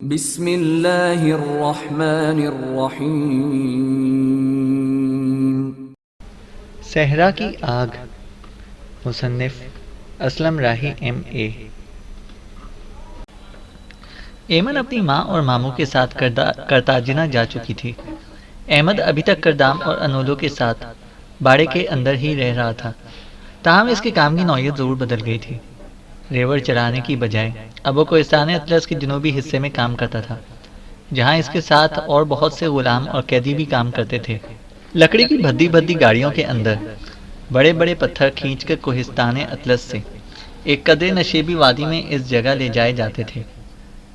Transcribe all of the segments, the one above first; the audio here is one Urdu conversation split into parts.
بسم اللہ الرحمن الرحیم۔ صحرا کی آگ، مصنف اسلم راہی M.A۔ ایمن اپنی ماں اور ماموں کے ساتھ کرتاجنہ جا چکی تھی۔ احمد ابھی تک کردام اور انولوں کے ساتھ باڑے کے اندر ہی رہ رہا تھا، تاہم اس کے کام کی نوعیت ضرور بدل گئی تھی۔ ریوڑ چرانے کی بجائے اب وہ کوہستان اطلس کے جنوبی حصے میں کام کرتا تھا، جہاں اس کے ساتھ اور بہت سے غلام اور قیدی بھی کام کرتے تھے۔ لکڑی کی بھدی بھدی گاڑیوں کے اندر بڑے بڑے پتھر کھینچ کر کوہستان اطلس سے ایک قدرے نشیبی وادی میں اس جگہ لے جائے جاتے تھے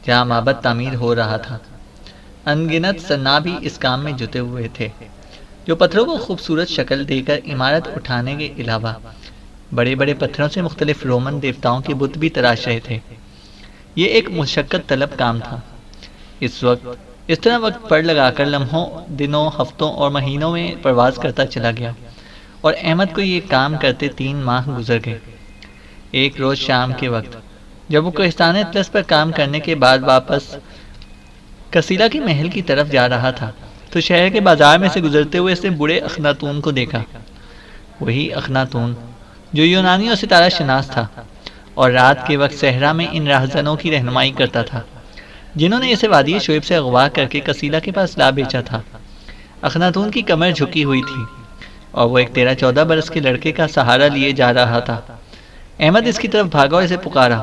جہاں معبد تعمیر ہو رہا تھا۔ انگنت صناع بھی اس کام میں جٹے ہوئے تھے، جو پتھروں کو خوبصورت شکل دے کر عمارت اٹھانے کے علاوہ بڑے بڑے پتھروں سے مختلف رومن دیوتاؤں کے بت بھی تراش رہے تھے۔ یہ ایک مشقت طلب کام تھا۔ اس طرح وقت پر لگا کر لمحوں، دنوں، ہفتوں اور مہینوں میں پرواز کرتا چلا گیا، اور احمد کو یہ کام کرتے 3 ماہ گزر گئے۔ ایک روز شام کے وقت جب وہ کوہستان اطلس پر کام کرنے کے بعد واپس کسیلا کے محل کی طرف جا رہا تھا تو شہر کے بازار میں سے گزرتے ہوئے اس نے بوڑھے اخناتون کو دیکھا۔ وہی اخناتون جو یونانی اور ستارہ شناس تھا اور رات کے وقت صحرا میں ان راہزنوں کی رہنمائی کرتا تھا جنہوں نے اسے وادی شعیب سے اغوا کر کے کسیلا کے پاس لا بیچا تھا۔ اخناتون کی کمر جھکی ہوئی تھی اور وہ ایک 13-14 برس کے لڑکے کا سہارا لیے جا رہا تھا۔ احمد اس کی طرف بھاگا اور اسے پکارا،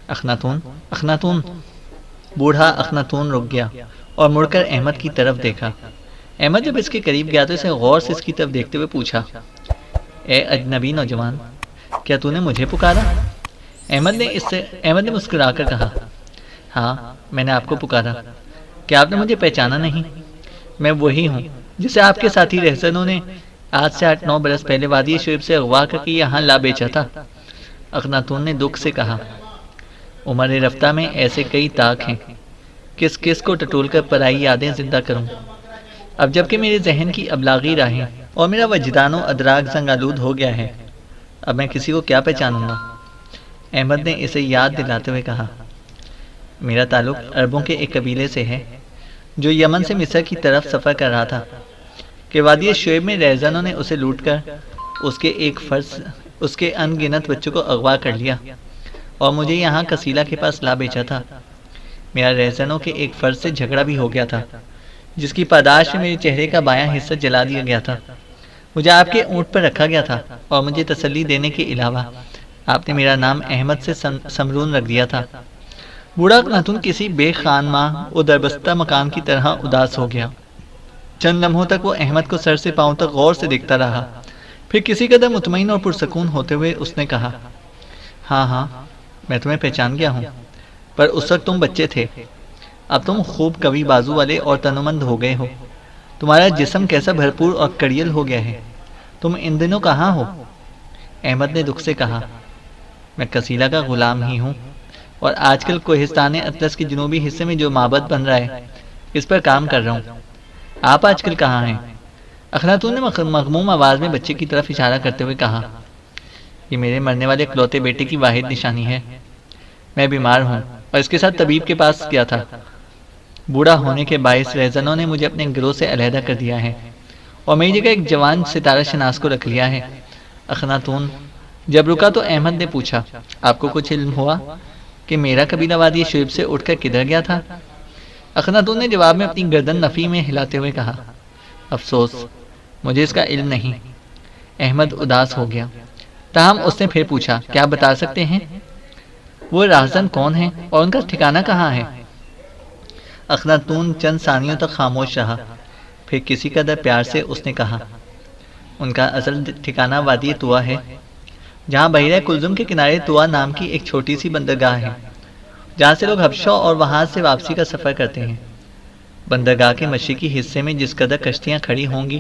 اخناتون، اخناتون۔ بوڑھا اخناتون رک گیا اور مڑ کر احمد کی طرف دیکھا۔ احمد جب اس کے قریب گیا تو اسے غور سے اس کی طرف دیکھتے ہوئے پوچھا، اے اجنبی نوجوان، کیا تو نے مجھے پکارا؟ احمد نے مسکرا کر کہا، ہاں، میں نے آپ کو پکارا۔ کیا آپ نے مجھے پہچانا نہیں؟ میں وہی ہوں جسے آپ کے ساتھی رہزنوں نے آج سے 8-9 برس پہلے وادی شعیب سے اغوا کر کے یہاں لا بیچا تھا۔ اخناتون نے دکھ سے کہا، عمر رفتہ میں ایسے کئی طاق ہیں، کس کس کو ٹٹول کر پرائی یادیں زندہ کروں۔ اب جب کہ میرے ذہن کی ابلاغی راہیں اور میرا وجدان و ادراک زنگ آلود ہو گیا ہے، اب میں کسی کو کیا پہچانوں گا؟ احمد نے اسے یاد دلاتے ہوئے کہا، میرا تعلق عربوں کے ایک قبیلے سے ہے جو یمن سے مصر کی طرف سفر کر رہا تھا کہ وادی شعیب میں رہزنوں نے اسے لوٹ کر اس کے ان گنت بچوں کو اغوا کر لیا اور مجھے یہاں کسیلا کے پاس لا بیچا تھا۔ میرا رہزنوں کے ایک فرد سے جھگڑا بھی ہو گیا تھا جس کی پاداش میں میرے چہرے کا بایاں حصہ جلا دیا گیا تھا۔ مجھے آپ کے اونٹ پر رکھا گیا تھا اور مجھے تسلی دینے کے علاوہ آپ نے میرا نام احمد سے سمرون رکھ دیا تھا۔ بوڑھا اخناتون کسی بے خانماں و دربستہ مکان کی طرح اداس ہو گیا۔ چند لمحوں تک وہ احمد کو سر سے پاؤں تک غور سے دیکھتا رہا، پھر کسی قدر مطمئن اور پرسکون ہوتے ہوئے اس نے کہا، ہاں، میں تمہیں پہچان گیا ہوں، پر اس وقت تم بچے تھے، اب تم خوب قوی بازو والے اور تنومند ہو گئے ہو۔ تمہارا جسم کیسا بھرپور اور کڑیل ہو گیا ہے۔ تم ان دنوں کہاں ہو؟ احمد نے دکھ سے کہا، میں کسیلا کا غلام ہی ہوں اور آج کل کوہستان اطلس کے جنوبی حصے میں جو معبد بن رہا ہے اس پر کام کر رہا ہوں۔ آپ آج کل کہاں ہیں؟ اخناتون نے مغموم آواز میں بچے کی طرف اشارہ کرتے ہوئے کہا، یہ میرے مرنے والے اکلوتے بیٹے کی واحد نشانی ہے۔ میں بیمار ہوں اور اس کے ساتھ طبیب کے پاس گیا تھا۔ بوڑھا ہونے کے باعث رہزنوں نے مجھے اپنے گروہ سے علیحدہ کر دیا ہے اور میری جگہ ایک جوان ستارہ شناس کو رکھ لیا ہے۔ اخناتون جب رکا تو احمد نے پوچھا، آپ کو کچھ علم ہوا کہ میرا قبیلہ وادی شعیب سے اٹھ کر کدھر گیا تھا؟ اخناتون نے جواب میں اپنی گردن نفی میں ہلاتے ہوئے کہا، افسوس، مجھے اس کا علم نہیں۔ احمد اداس ہو گیا، تاہم اس نے پھر پوچھا، کیا آپ بتا سکتے ہیں وہ راہزن کون ہیں اور ان کا ٹھکانہ کہاں ہے؟ اخناتون چند ثانیوں تک خاموش رہا، پھر کسی قدر پیار سے اس نے کہا، ان کا اصل ٹھکانہ وادی طوا ہے، جہاں بحیرہ کلزم کے کنارے طوا نام کی ایک چھوٹی سی بندرگاہ ہے جہاں سے لوگ حبشہ اور وہاں سے واپسی کا سفر کرتے ہیں۔ بندرگاہ کے مشرقی حصے میں جس قدر کشتیاں کھڑی ہوں گی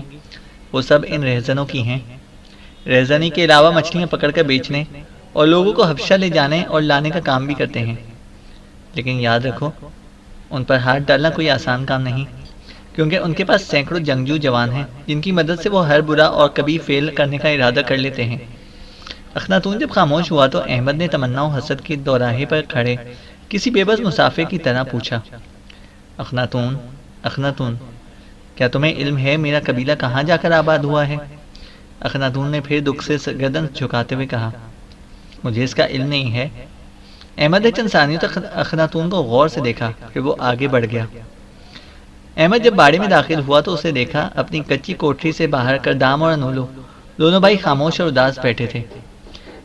وہ سب ان رہزنوں کی ہیں۔ رہزنی کے علاوہ مچھلیاں پکڑ کر بیچنے اور لوگوں کو حبشہ لے جانے اور لانے کا کام بھی کرتے ہیں، لیکن یاد رکھو ان پر ہاتھ ڈالنا کوئی آسان کام نہیں، کیونکہ ان کے پاس سینکڑوں جنگجو جوان ہیں جن کی مدد سے وہ ہر برا اور کبھی فیل کرنے کا ارادہ کر لیتے ہیں۔ اخناتون جب خاموش ہوا تو احمد نے تمنا و حسد کے دوراہے پر کھڑے کسی بے بس مسافر کی طرح پوچھا، اخناتون، اخناتون، کیا تمہیں علم ہے میرا قبیلہ کہاں جا کر آباد ہوا ہے؟ اخناتون نے پھر دکھ سے گردن جھکاتے ہوئے کہا، مجھے اس کا علم نہیں ہے۔ احمد نے چند ثانیوں تک اخناتون کو غور سے دیکھا، پھر وہ آگے بڑھ گیا۔ احمد جب باڑے میں داخل ہوا تو اسے دیکھا اپنی کچی کوٹری سے باہر کردام اور انولو دونوں بھائی خاموش اور اداس بیٹھے تھے۔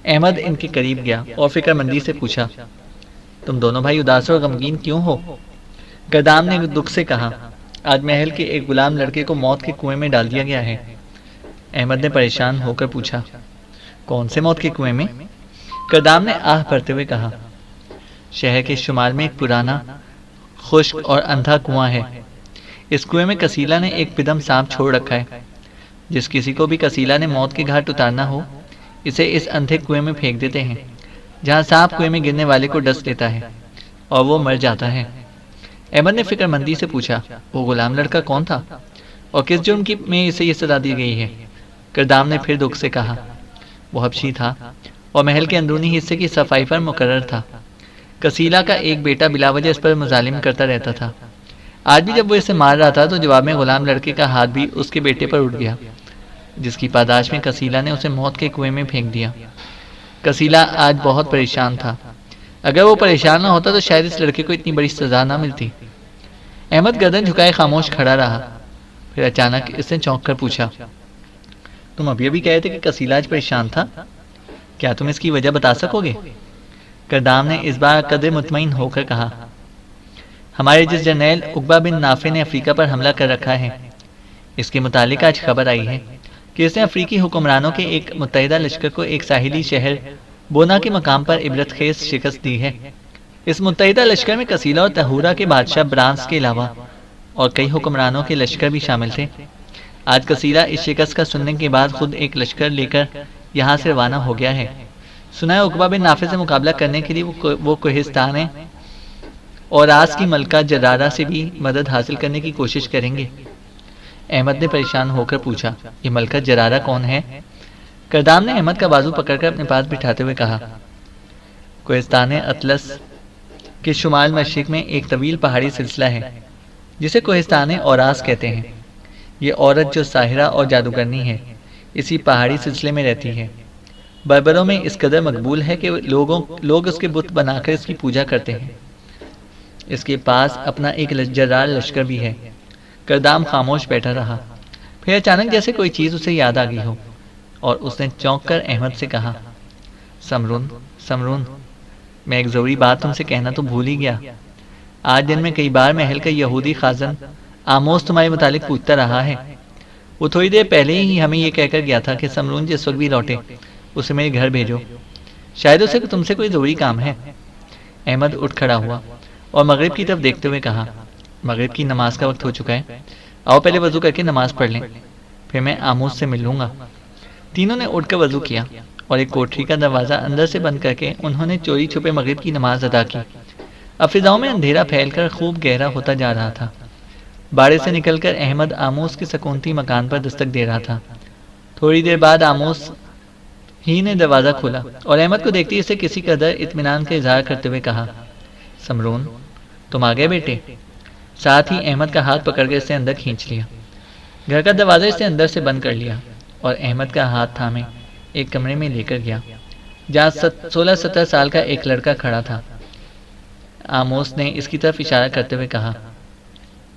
احمد ان کے قریب گیا اور فکر مندی سے پوچھا، تم دونوں بھائی اداس اور غمگین کیوں ہو؟ کردام نے دکھ سے کہا، آج محل کے ایک غلام لڑکے کو موت کے کنویں میں ڈال دیا گیا ہے۔ احمد نے پریشان ہو کر پوچھا، کون سے موت کے کنویں میں؟ کردام نے آہ بھرتے ہوئے کہا، شہر کے شمال میں ایک پرانا خشک اور اندھا کنواں ہے۔ اس کنویں میں کسیلہ نے ایک پدم سانپ چھوڑ رکھا ہے۔ جس کسی کو بھی کسیلہ نے موت کے گھاٹ اتارنا ہو، اسے اس اندھے کنویں میں پھینک دیتے ہیں، جہاں سانپ کنویں میں گرنے والے کو ڈس لیتا ہے اور وہ مر جاتا ہے۔ احمد نے فکر مندی سے پوچھا، وہ غلام لڑکا کون تھا اور کس جرم میں اسے یہ سزا دی گئی ہے؟ کردام نے پھر دکھ سے کہا، وہ حبشی تھا اور محل کے اندرونی حصے کی صفائی پر مقرر تھا۔ کسیلہ کا ایک بیٹا بلا وجہ اس پر مظالم کرتا رہتا تھا۔ آج بھی جب وہ اسے مار رہا تھا تو جواب میں غلام لڑکے کا ہاتھ بھی اس کے بیٹے پر اٹھ گیا، جس کی پاداش میں کسیلہ نے اسے موت کے کنویں میں پھینک دیا۔ کسیلہ آج بہت پریشان تھا۔ اگر وہ پریشان نہ ہوتا تو شاید اس لڑکے کو اتنی بڑی سزا نہ ملتی۔ احمد گردن جھکائے خاموش کھڑا رہا، پھر اچانک اس نے چونک کر پوچھا، تم ابھی ابھی کہے تھے کہ کسیلہ آج پریشان تھا، کیا تم اس کی وجہ بتا سکو گے؟ کردام نے اس بار قدر مطمئن ہو کر کہا، ہمارے جس جرنیل عقبہ بن نافع نے افریقہ پر حملہ کر رکھا ہے، اس کے متعلق آج خبر آئی ہے کہ اس نے افریقی حکمرانوں کے ایک متحدہ لشکر کو ایک ساحلی شہر بونا کے مقام پر عبرت خیز شکست دی ہے۔ اس متحدہ لشکر میں کسیلہ اور تہورا کے بادشاہ برانس کے علاوہ اور کئی حکمرانوں کے لشکر بھی شامل تھے۔ آج کسیلہ اس شکست کا سننے کے بعد خود ایک لشکر لے کر یہاں سے روانہ ہو گیا ہے۔ سنا ہے عقبہ بن نافع سے مقابلہ کرنے کے لیے وہ کوہستان اور آس کی ملکہ جرارہ سے بھی مدد حاصل کرنے کی کوشش کریں گے۔ احمد نے پریشان ہو کر پوچھا، یہ ملکہ جرارہ کون ہے؟ کردام نے احمد کا بازو پکڑ کر اپنے پاس بٹھاتے ہوئے کہا، کوہستان اطلس کے شمال مشرق میں ایک طویل پہاڑی سلسلہ ہے جسے کوہستان اوراس کہتے ہیں۔ یہ عورت جو ساحرہ اور جادوگرنی ہے، اسی پہاڑی سلسلے میں رہتی ہے۔ بربروں میں اس قدر مقبول ہے کہ لوگ اس کے بت بنا کر اس کی پوجا کرتے ہیں۔ اس کے پاس اپنا ایک جرار لشکر بھی ہے۔ کردام خاموش بیٹھا رہا، پھر اچانک جیسے کوئی چیز اسے یاد آ گئی ہو اور اس نے چونک کر احمد سے کہا، سمرون، سمرون، میں ایک ضروری بات تم سے کہنا تو بھول ہی گیا۔ آج دن میں کئی بار محل کا یہودی خازن آموس تمہارے متعلق پوچھتا رہا ہے۔ وہ تھوڑی دیر پہلے ہی ہمیں یہ کہہ کر گیا تھا کہ سمرون جس وقت بھی لوٹے اسے میرے گھر بھیجو، شاید اسے تم سے کوئی ضروری کام ہے۔ احمد اٹھ کھڑا ہوا اور مغرب کی طرف دیکھتے ہوئے کہا، مغرب کی نماز کا وقت ہو چکا ہے، آؤ پہلے وضو کر کے نماز پڑھ لیں، پھر میں آموس سے مل لوں گا۔ تینوں نے اٹھ کر وضو کیا اور ایک کوٹری کا دروازہ اندر سے بند کر کے انہوں نے چوری چھپے مغرب کی نماز ادا کی۔ اب فضاؤں میں اندھیرا پھیل کر خوب گہرا ہوتا جا رہا تھا۔ باڑے سے نکل کر احمد آموس کے سکونتی مکان پر دستک دے رہا تھا۔ تھوڑی دیر بعد آموس ہی نے دروازہ کھولا اور احمد کو دیکھتے اسے کسی قدر اطمینان کا اظہار کرتے ہوئے کہا، سمرون، تم آ گئے بیٹے؟ ساتھ ہی احمد کا ہاتھ پکڑ کے اسے اندر کھینچ لیا۔ گھر کا دروازہ اسے اندر سے بند کر لیا اور احمد کا ہاتھ تھامے ایک کمرے میں لے کر گیا جہاں 16-17 سال کا ایک لڑکا کھڑا تھا۔ آموس نے اس کی طرف اشارہ کرتے ہوئے کہا،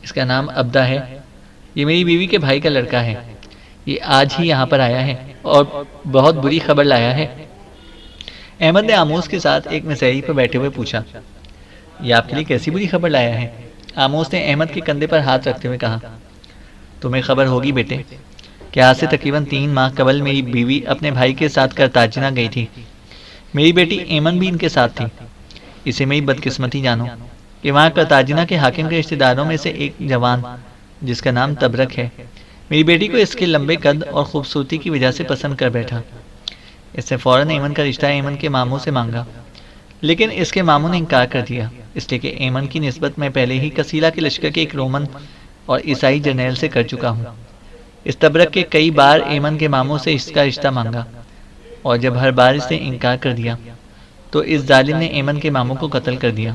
اس کا نام عبدہ ہے، یہ میری بیوی کے بھائی کا لڑکا ہے، یہ آج ہی یہاں پر آیا ہے اور بہت بری خبر لایا ہے۔ احمد نے آموس کے ساتھ ایک مسیحی پر بیٹھے ہوئے پوچھا، یہ آپ کے لیے کیسی بری خبر لایا ہے؟ آموس نے احمد کے کندھے پر ہاتھ رکھتے ہوئے کہا، تمہیں خبر ہوگی بیٹے کہ آج سے تقریباً 3 ماہ قبل میری بیوی اپنے بھائی کے ساتھ کرتاجنہ گئی تھی۔ میری بیٹی ایمن بھی ان کے ساتھ تھی۔ اسے میری بدقسمتی جانو کہ وہاں کرتاجنہ کے حاکم کے رشتہ داروں میں سے ایک جوان جس کا نام تبرک ہے، میری بیٹی کو اس کے لمبے قد اور خوبصورتی کی وجہ سے پسند کر بیٹھا۔ اس نے فوراً ایمن کا رشتہ ایمن کے ماموں سے مانگا، لیکن اس کے ماموں نے انکار کر دیا، اس لیے کہ ایمن کی نسبت میں پہلے ہی کسیلہ کے لشکر کے ایک رومن اور عیسائی جرنیل سے کر چکا ہوں۔ اس تبرک کے کئی بار ایمن کے ماموں سے اس کا رشتہ مانگا اور جب ہر بار اس نے انکار کر دیا تو اس ظالم نے ایمن کے ماموں کو قتل کر دیا۔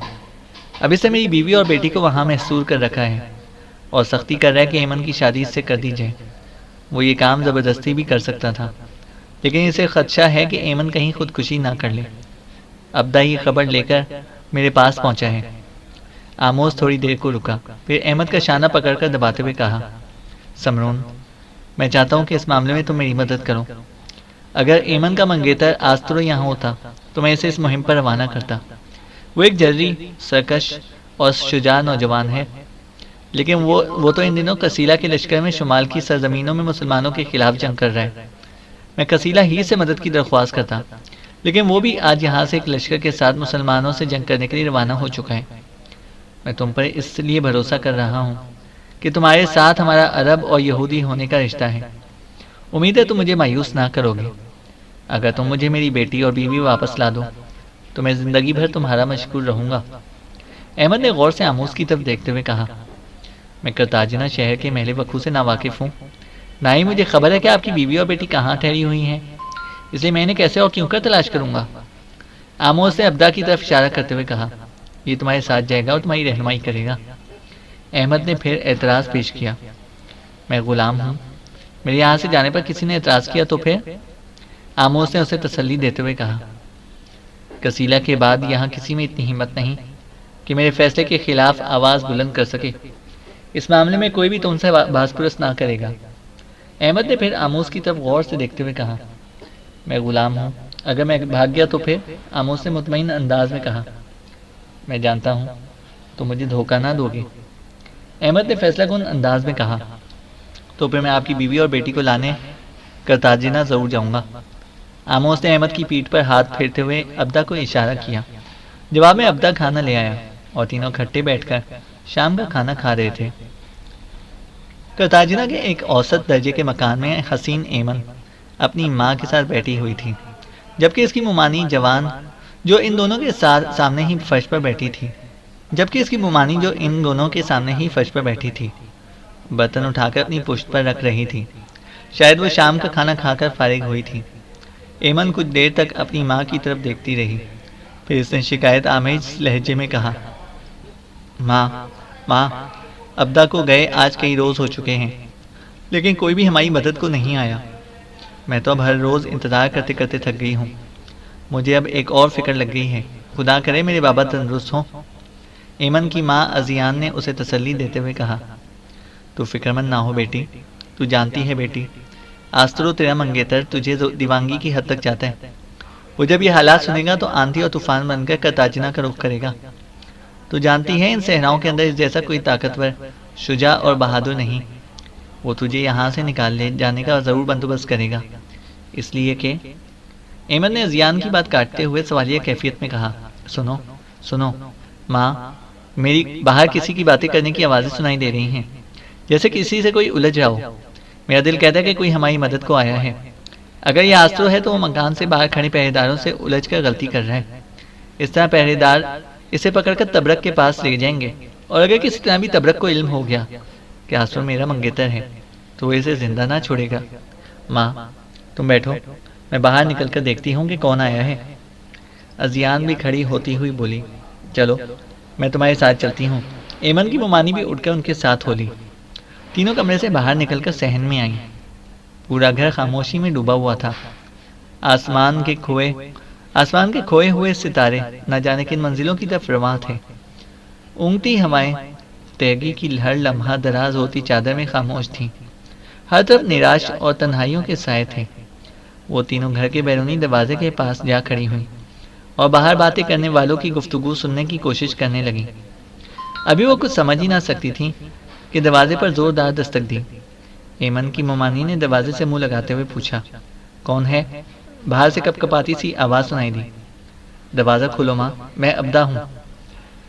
اب اس سے میری بیوی اور بیٹی کو وہاں محصور کر رکھا ہے اور سختی کر رہا ہے کہ ایمن کی شادی اس سے کر دی جائے۔ وہ یہ کام زبردستی بھی کر سکتا تھا، لیکن اسے خدشہ ہے کہ ایمن کہیں خودکشی نہ کر لے۔ ابدا یہ خبر لے کر میرے پاس پہنچا ہے۔ آموز تھوڑی دیر کو رکا، پھر احمد کا شانہ پکڑ کر دباتے ہوئے کہا، سمرون، میں چاہتا ہوں کہ اس معاملے میں تم میری مدد کرو۔ اگر ایمن کا منگیتر آسترو یہاں ہوتا تو میں اسے اس مہم پر روانہ کرتا۔ وہ ایک جری، سرکش اور شجاع نوجوان ہے، لیکن وہ تو ان دنوں کسیلا کے لشکر میں شمال کی سرزمینوں میں مسلمانوں کے خلاف جنگ کر رہا ہے۔ میں کسیلا ہی سے مدد کی درخواست کرتا، لیکن وہ بھی آج یہاں سے ایک لشکر کے ساتھ مسلمانوں سے جنگ کرنے کے لیے روانہ ہو چکا ہے۔ میں تم پر اس لیے بھروسہ کر رہا ہوں کہ تمہارے ساتھ ہمارا عرب اور یہودی ہونے کا رشتہ ہے۔ امید ہے تم مجھے مایوس نہ کرو گے۔ اگر تم مجھے میری بیٹی اور بیوی واپس لا دو تو میں زندگی بھر تمہارا مشکور رہوں گا۔ احمد نے غور سے آموز کی طرف دیکھتے ہوئے کہا، میں کرتاجنہ شہر کے محل وقوع سے ناواقف ہوں، نہ ہی مجھے خبر ہے کہ آپ کی بیوی اور بیٹی کہاں ٹھہری ہوئی ہیں، اس لیے میں انہیں کیسے اور کیوں کر تلاش کروں گا۔ آموز نے ابدا کی طرف اشارہ کرتے ہوئے کہا، یہ تمہارے ساتھ جائے گا اور تمہاری رہنمائی کرے گا۔ احمد نے پھر اعتراض پیش کیا، میں غلام ہوں، میرے یہاں سے جانے پر کسی نے اعتراض کیا تو پھر؟ آموز نے اسے تسلی دیتے ہوئے کہا، کسیلا کے بعد یہاں کسی میں اتنی ہمت نہیں کہ میرے فیصلے کے خلاف آواز بلند کر سکے۔ اس معاملے میں کوئی بھی تم سے باز پرس نہ کرے گا۔ احمد نے پھر آموز کی طرف غور سے دیکھتے ہوئے کہا، میں غلام ہوں، اگر میں بھاگ گیا تو پھر؟ آموز نے مطمئن انداز میں کہا، میں جانتا ہوں، تم مجھے دھوکہ نہ دو گے۔ احمد نے فیصلہ کن انداز میں کہا، تو پھر میں آپ کی بیوی اور بیٹی کو لانے کرتاجنہ ضرور جاؤں گا۔ آموز نے احمد کی پیٹھ پر ہاتھ پھیرتے ہوئے ابدا کو اشارہ کیا۔ جواب میں ابدا کھانا لے آیا اور تینوں کھٹے بیٹھ کر شام کا کھانا کھا رہے تھے۔ کرتاجنہ کے ایک اوسط درجے کے مکان میں حسین ایمن اپنی ماں کے ساتھ بیٹھی ہوئی تھی، جبکہ اس کی ممانی جوان جو ان دونوں کے سامنے ہی فرش پر بیٹھی تھی برتن اٹھا کر اپنی پشت پر رکھ رہی تھی۔ شاید وہ شام کا کھانا کھا کر فارغ ہوئی تھی۔ ایمن کچھ دیر تک اپنی ماں کی طرف دیکھتی رہی، پھر اس نے شکایت آمیز لہجے میں کہا، ماں، ابدا کو گئے آج کئی روز ہو چکے ہیں، لیکن کوئی بھی ہماری مدد کو نہیں آیا۔ میں تو اب ہر روز انتظار کرتے کرتے تھک گئی ہوں۔ مجھے اب ایک اور فکر لگ گئی ہے، خدا کرے میرے بابا تندرست ہوں۔ ایمن کی ماں ازیان نے اسے تسلی دیتے ہوئے کہا، تو فکر مند نہ ہو بیٹی، تو جانتی ہے بیٹی، آسترو تیرا منگیتر تجھے دیوانگی کی حد تک جاتا ہے۔ وہ جب یہ حالات سنے گا تو آندھی اور طوفان بن کر کرتاجنہ کا رخ کرے گا۔ تو جانتی ہے ان صحراؤں کے اندر اس جیسا کوئی طاقتور، شجاع اور بہادر نہیں۔ وہ تجھے یہاں سے نکال لے جانے کا ضرور بندوبست کرے گا، اس لیے کہ ایمن نے ازیان کی بات کاٹتے ہوئے سوالیہ کیفیت میں کہا، سنو ماں، میری باہر کسی کی باتیں کرنے کی آوازیں سنائی دے رہی ہیں، جیسے کسی سے کوئی الجھ رہا ہو۔ میرا دل کہتا ہے کہ کوئی ہماری مدد کو آیا ہے۔ اگر یہ آسترو ہے تو وہ مکان سے باہر کھڑے پہرے داروں سے الجھ کر غلطی کر رہا ہے۔ اس طرح پہرے دار اسے پکڑ کر تبرک کے پاس لے جائیں گے، اور اگر کسی طرح بھی تبرک کو علم ہو گیا کہ آسترو میرا منگیتر ہے تو وہ اسے زندہ نہ چھوڑے گا۔ ماں، تم بیٹھو، میں باہر نکل کر دیکھتی ہوں کہ کون آیا ہے۔ ازیان بھی کھڑی ہوتی ہوئی بولی، چلو میں تمہارے ساتھ چلتی ہوں۔ ایمن کی ممانی بھی اٹھ کر ان کے ساتھ ہو لی۔ تینوں کمرے سے باہر نکل کر صحن میں آئیں۔ پورا گھر خاموشی میں ڈوبا ہوا تھا۔ آسمان کے کھوئے ہوئے ستارے نہ جانے کن منزلوں کی طرف رواں تھے۔ اونگتی ہوائیں تیگی کی ہر لمحہ دراز ہوتی چادر میں خاموش تھیں۔ ہر طرف نراش اور تنہائیوں کے سائے تھے۔ وہ تینوں گھر کے بیرونی دروازے کے پاس جا کھڑی ہوئی اور باہر باتیں کرنے والوں کی گفتگو سننے کی کوشش کرنے لگیں۔ ابھی وہ کچھ سمجھ ہی نہ سکتی تھی کہ دروازے پر زوردار دستک دی۔ ایمن کی ممانی نے دروازے سے منہ لگاتے ہوئے پوچھا، کون ہے؟ باہر سے کپ کپاتی سی آواز سنائی دی، دروازہ کھولو ماں، میں ابدا ہوں۔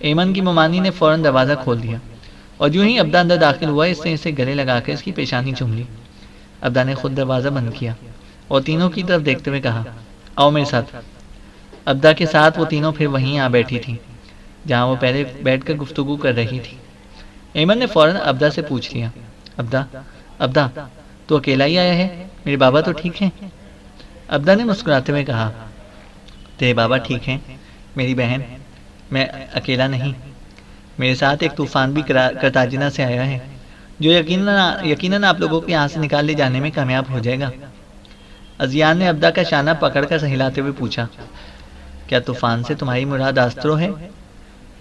ایمن کی ممانی نے فوراً دروازہ کھول دیا، اور جو ہی ابدا اندر داخل ہوا اس نے اسے گلے لگا کر اس کی پیشانی چوم لی۔ ابدا نے خود دروازہ بند کیا اور تینوں کی طرف دیکھتے ہوئے کہا، آؤ میرے ساتھ۔ ابدا کے ساتھ وہ تینوں پھر وہیں آ بیٹھی تھی جہاں وہ پہلے بیٹھ کر گفتگو کر رہی تھی۔ ایمن نے فوراً ابدا سے پوچھ لیا، ابدا تو اکیلا ہی آیا ہے؟ میرے بابا تو ٹھیک ہیں؟ ابدا نے مسکراتے ہوئے کہا، تیرے بابا ٹھیک ہیں میری بہن، میں اکیلا نہیں۔ میرے ساتھ ایک طوفان بھی کرتاجنا سے آیا ہے جو یقیناً آپ لوگوں کو یہاں سے نکال لے جانے میں کامیاب ہو جائے گا۔ ازیان نے ابدا کا شانہ پکڑ کر ہلاتے ہوئے پوچھا، کیا طوفان سے تمہاری مراد آسترو ہے؟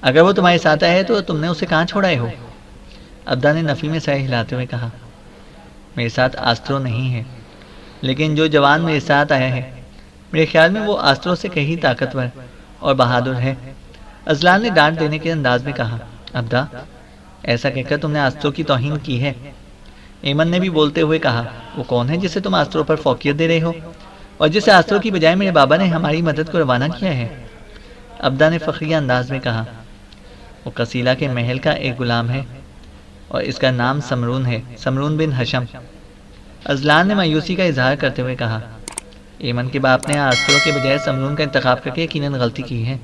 اگر وہ تمہارے ساتھ آیا ہے تو تم نے اسے کہاں چھوڑائے ہو؟ ابدا نے نفی میں سر ہلاتے ہوئے کہا، میرے ساتھ آسترو نہیں ہے، لیکن جو جوان میرے ساتھ آیا ہے میرے خیال میں وہ آسترو سے کہیں طاقتور اور بہادر ہے۔ ازلان نے ڈانٹ دینے کے انداز میں کہا، ابدا ایسا کہہ کر تم نے آسترو کی توہین کی ہے۔ ایمن نے بھی بولتے ہوئے کہا، وہ کون ہے جسے تم آسترو پر فوقیت دے رہے ہو اور جسے آسترو کی بجائے میرے بابا نے ہماری مدد کو روانہ کیا ہے؟ ابدا نے فخریہ انداز میں کہا، وہ قصیلہ کے محل کا ایک غلام ہے اور اس کا نام سمرون ہے، سمرون بن حشم۔ ازلان نے مایوسی کا اظہار کرتے ہوئے کہا، ایمن کے باپ نے آسترو کے بجائے سمرون کا انتخاب کر کے یقیناً غلطی کی ہے۔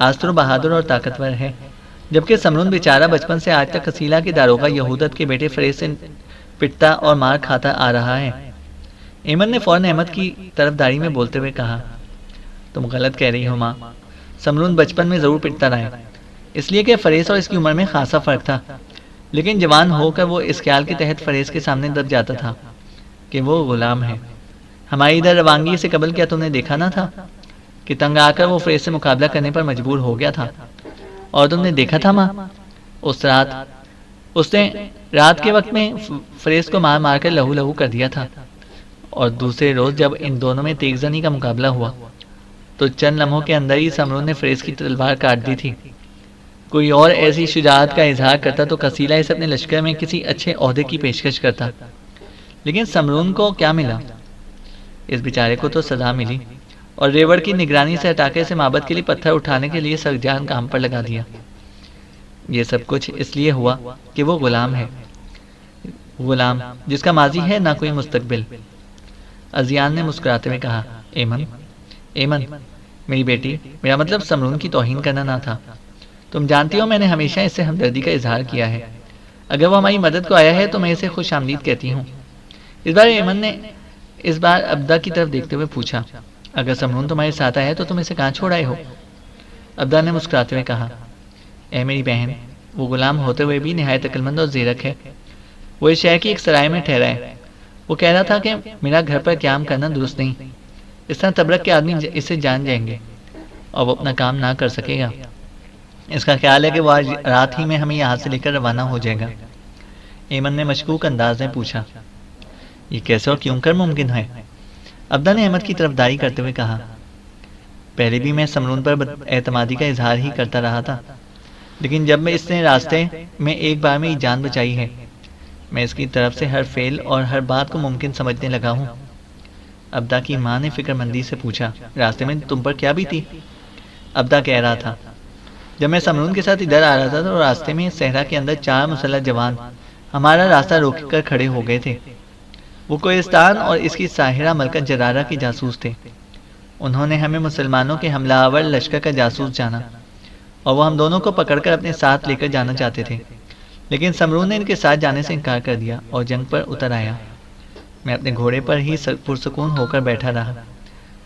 آسترو بہادر اور طاقتور ہے، جبکہ سمرون بیچارہ بچپن سے آج تک قصیلہ کے داروغہ یہودت کے بیٹے فریز سے پٹتا اور مار کھاتا آ رہا ہے۔ ایمن نے فوراً احمد کی طرف داری میں بولتے ہوئے کہا، تم غلط کہہ رہی ہو ماں، سمرون بچپن میں ضرور پٹتا رہا ہے، اس لیے کہ فریز اور اس کی عمر میں خاصا فرق تھا، لیکن جوان ہو کر وہ اس خیال کے تحت فریز کے سامنے دب جاتا تھا کہ وہ غلام ہے۔ ہماری ادھر روانگی سے قبل کیا تم نے دیکھا نہ تھا کہ تنگ آ کر وہ فریز سے مقابلہ کرنے پر مجبور ہو گیا تھا؟ اور تم نے دیکھا تھا ماں، اس نے رات کے وقت میں فریز کو مار مار کر لہو لہو کر دیا تھا، اور دوسرے روز جب ان دونوں میں تیغ زنی کا مقابلہ ہوا تو چند لمحوں کے اندر ہی سمرون نے فریز کی تلوار کاٹ دی تھی۔ کوئی اور ایسی شجاعت کا اظہار کرتا تو قصیلہ اسے اپنے لشکر میں کسی اچھے عہدے کی پیشکش کرتا، لیکن سمرون کو کیا ملا؟ اس بیچارے کو تو سزا ملی اور ریوڑ کی نگرانی سے ہٹا کے اسے معبد کے لیے پتھر اٹھانے کے لیے سرجان کام پر لگا دیا۔ یہ سب کچھ اس لیے ہوا کہ وہ غلام ہے، غلام جس کا ماضی ہے نہ کوئی مستقبل۔ ازیان نے مسکراتے ہوئے کہا، ایمن میری بیٹی، میرا مطلب سمرون کی توہین کرنا نہ تھا۔ تم جانتی ہو میں نے ہمیشہ اس سے ہمدردی کا اظہار کیا ہے، اگر وہ ہماری مدد کو آیا ہے تو میں اسے خوش آمدید کہتی ہوں۔ اس بار ایمن نے ابدا کی طرف دیکھتے ہوئے پوچھا، اگر سمرون تمہارے ساتھ آیا ہے تو تم اسے کہاں چھوڑ آئے ہو؟ ابدا نے مسکراتے ہوئے کہا، اے میری بہن، وہ غلام ہوتے ہوئے بھی نہایت عقلمند اور زیرک ہے۔ وہ اس شہر کی ایک سرائے میں ٹھہرا ہے۔ وہ کہہ رہا تھا کہ میرا گھر پر قیام کرنا درست نہیں، اس طرح تبرک کے آدمی اسے جان جائیں گے اور وہ اپنا کام نہ کر سکے گا۔ اس کا خیال ہے کہ وہ آج رات ہی میں ہمیں یہاں سے لے کر روانہ ہو جائے گا۔ ایمن نے مشکوک انداز میں پوچھا، یہ کیسے اور کیوں کر ممکن ہے؟ ابدا نے احمد کی طرف داری کرتے ہوئے کہا، پہلے بھی میں سمرون پر اعتمادی کا اظہار ہی کرتا رہا تھا، لیکن جب میں اس نے راستے میں ایک بار میں جان بچائی ہے، میں اس کی طرف سے ہر فعل اور ہر بات کو ممکن سمجھنے لگا ہوں۔ ابدا کی ماں نے فکر مندی سے پوچھا، راستے میں تم پر کیا بھی تھی؟ ابدا کہہ رہا تھا، جب میں سمرون کے ساتھ ادھر آ رہا تھا تو راستے میں صحرا کے اندر 4 مسلح جوان ہمارا راستہ روک کر کھڑے ہو گئے تھے۔ وہ کوہستان اور اس کی ساحرہ ملکہ جرارہ کے جاسوس تھے۔ انہوں نے ہمیں مسلمانوں کے حملہ آور لشکر کا جاسوس جانا اور وہ ہم دونوں کو پکڑ کر اپنے ساتھ لے کر جانا چاہتے تھے، لیکن سمرون نے ان کے ساتھ جانے سے انکار کر دیا اور جنگ پر اتر آیا۔ میں اپنے گھوڑے پر ہی پرسکون ہو کر بیٹھا رہا،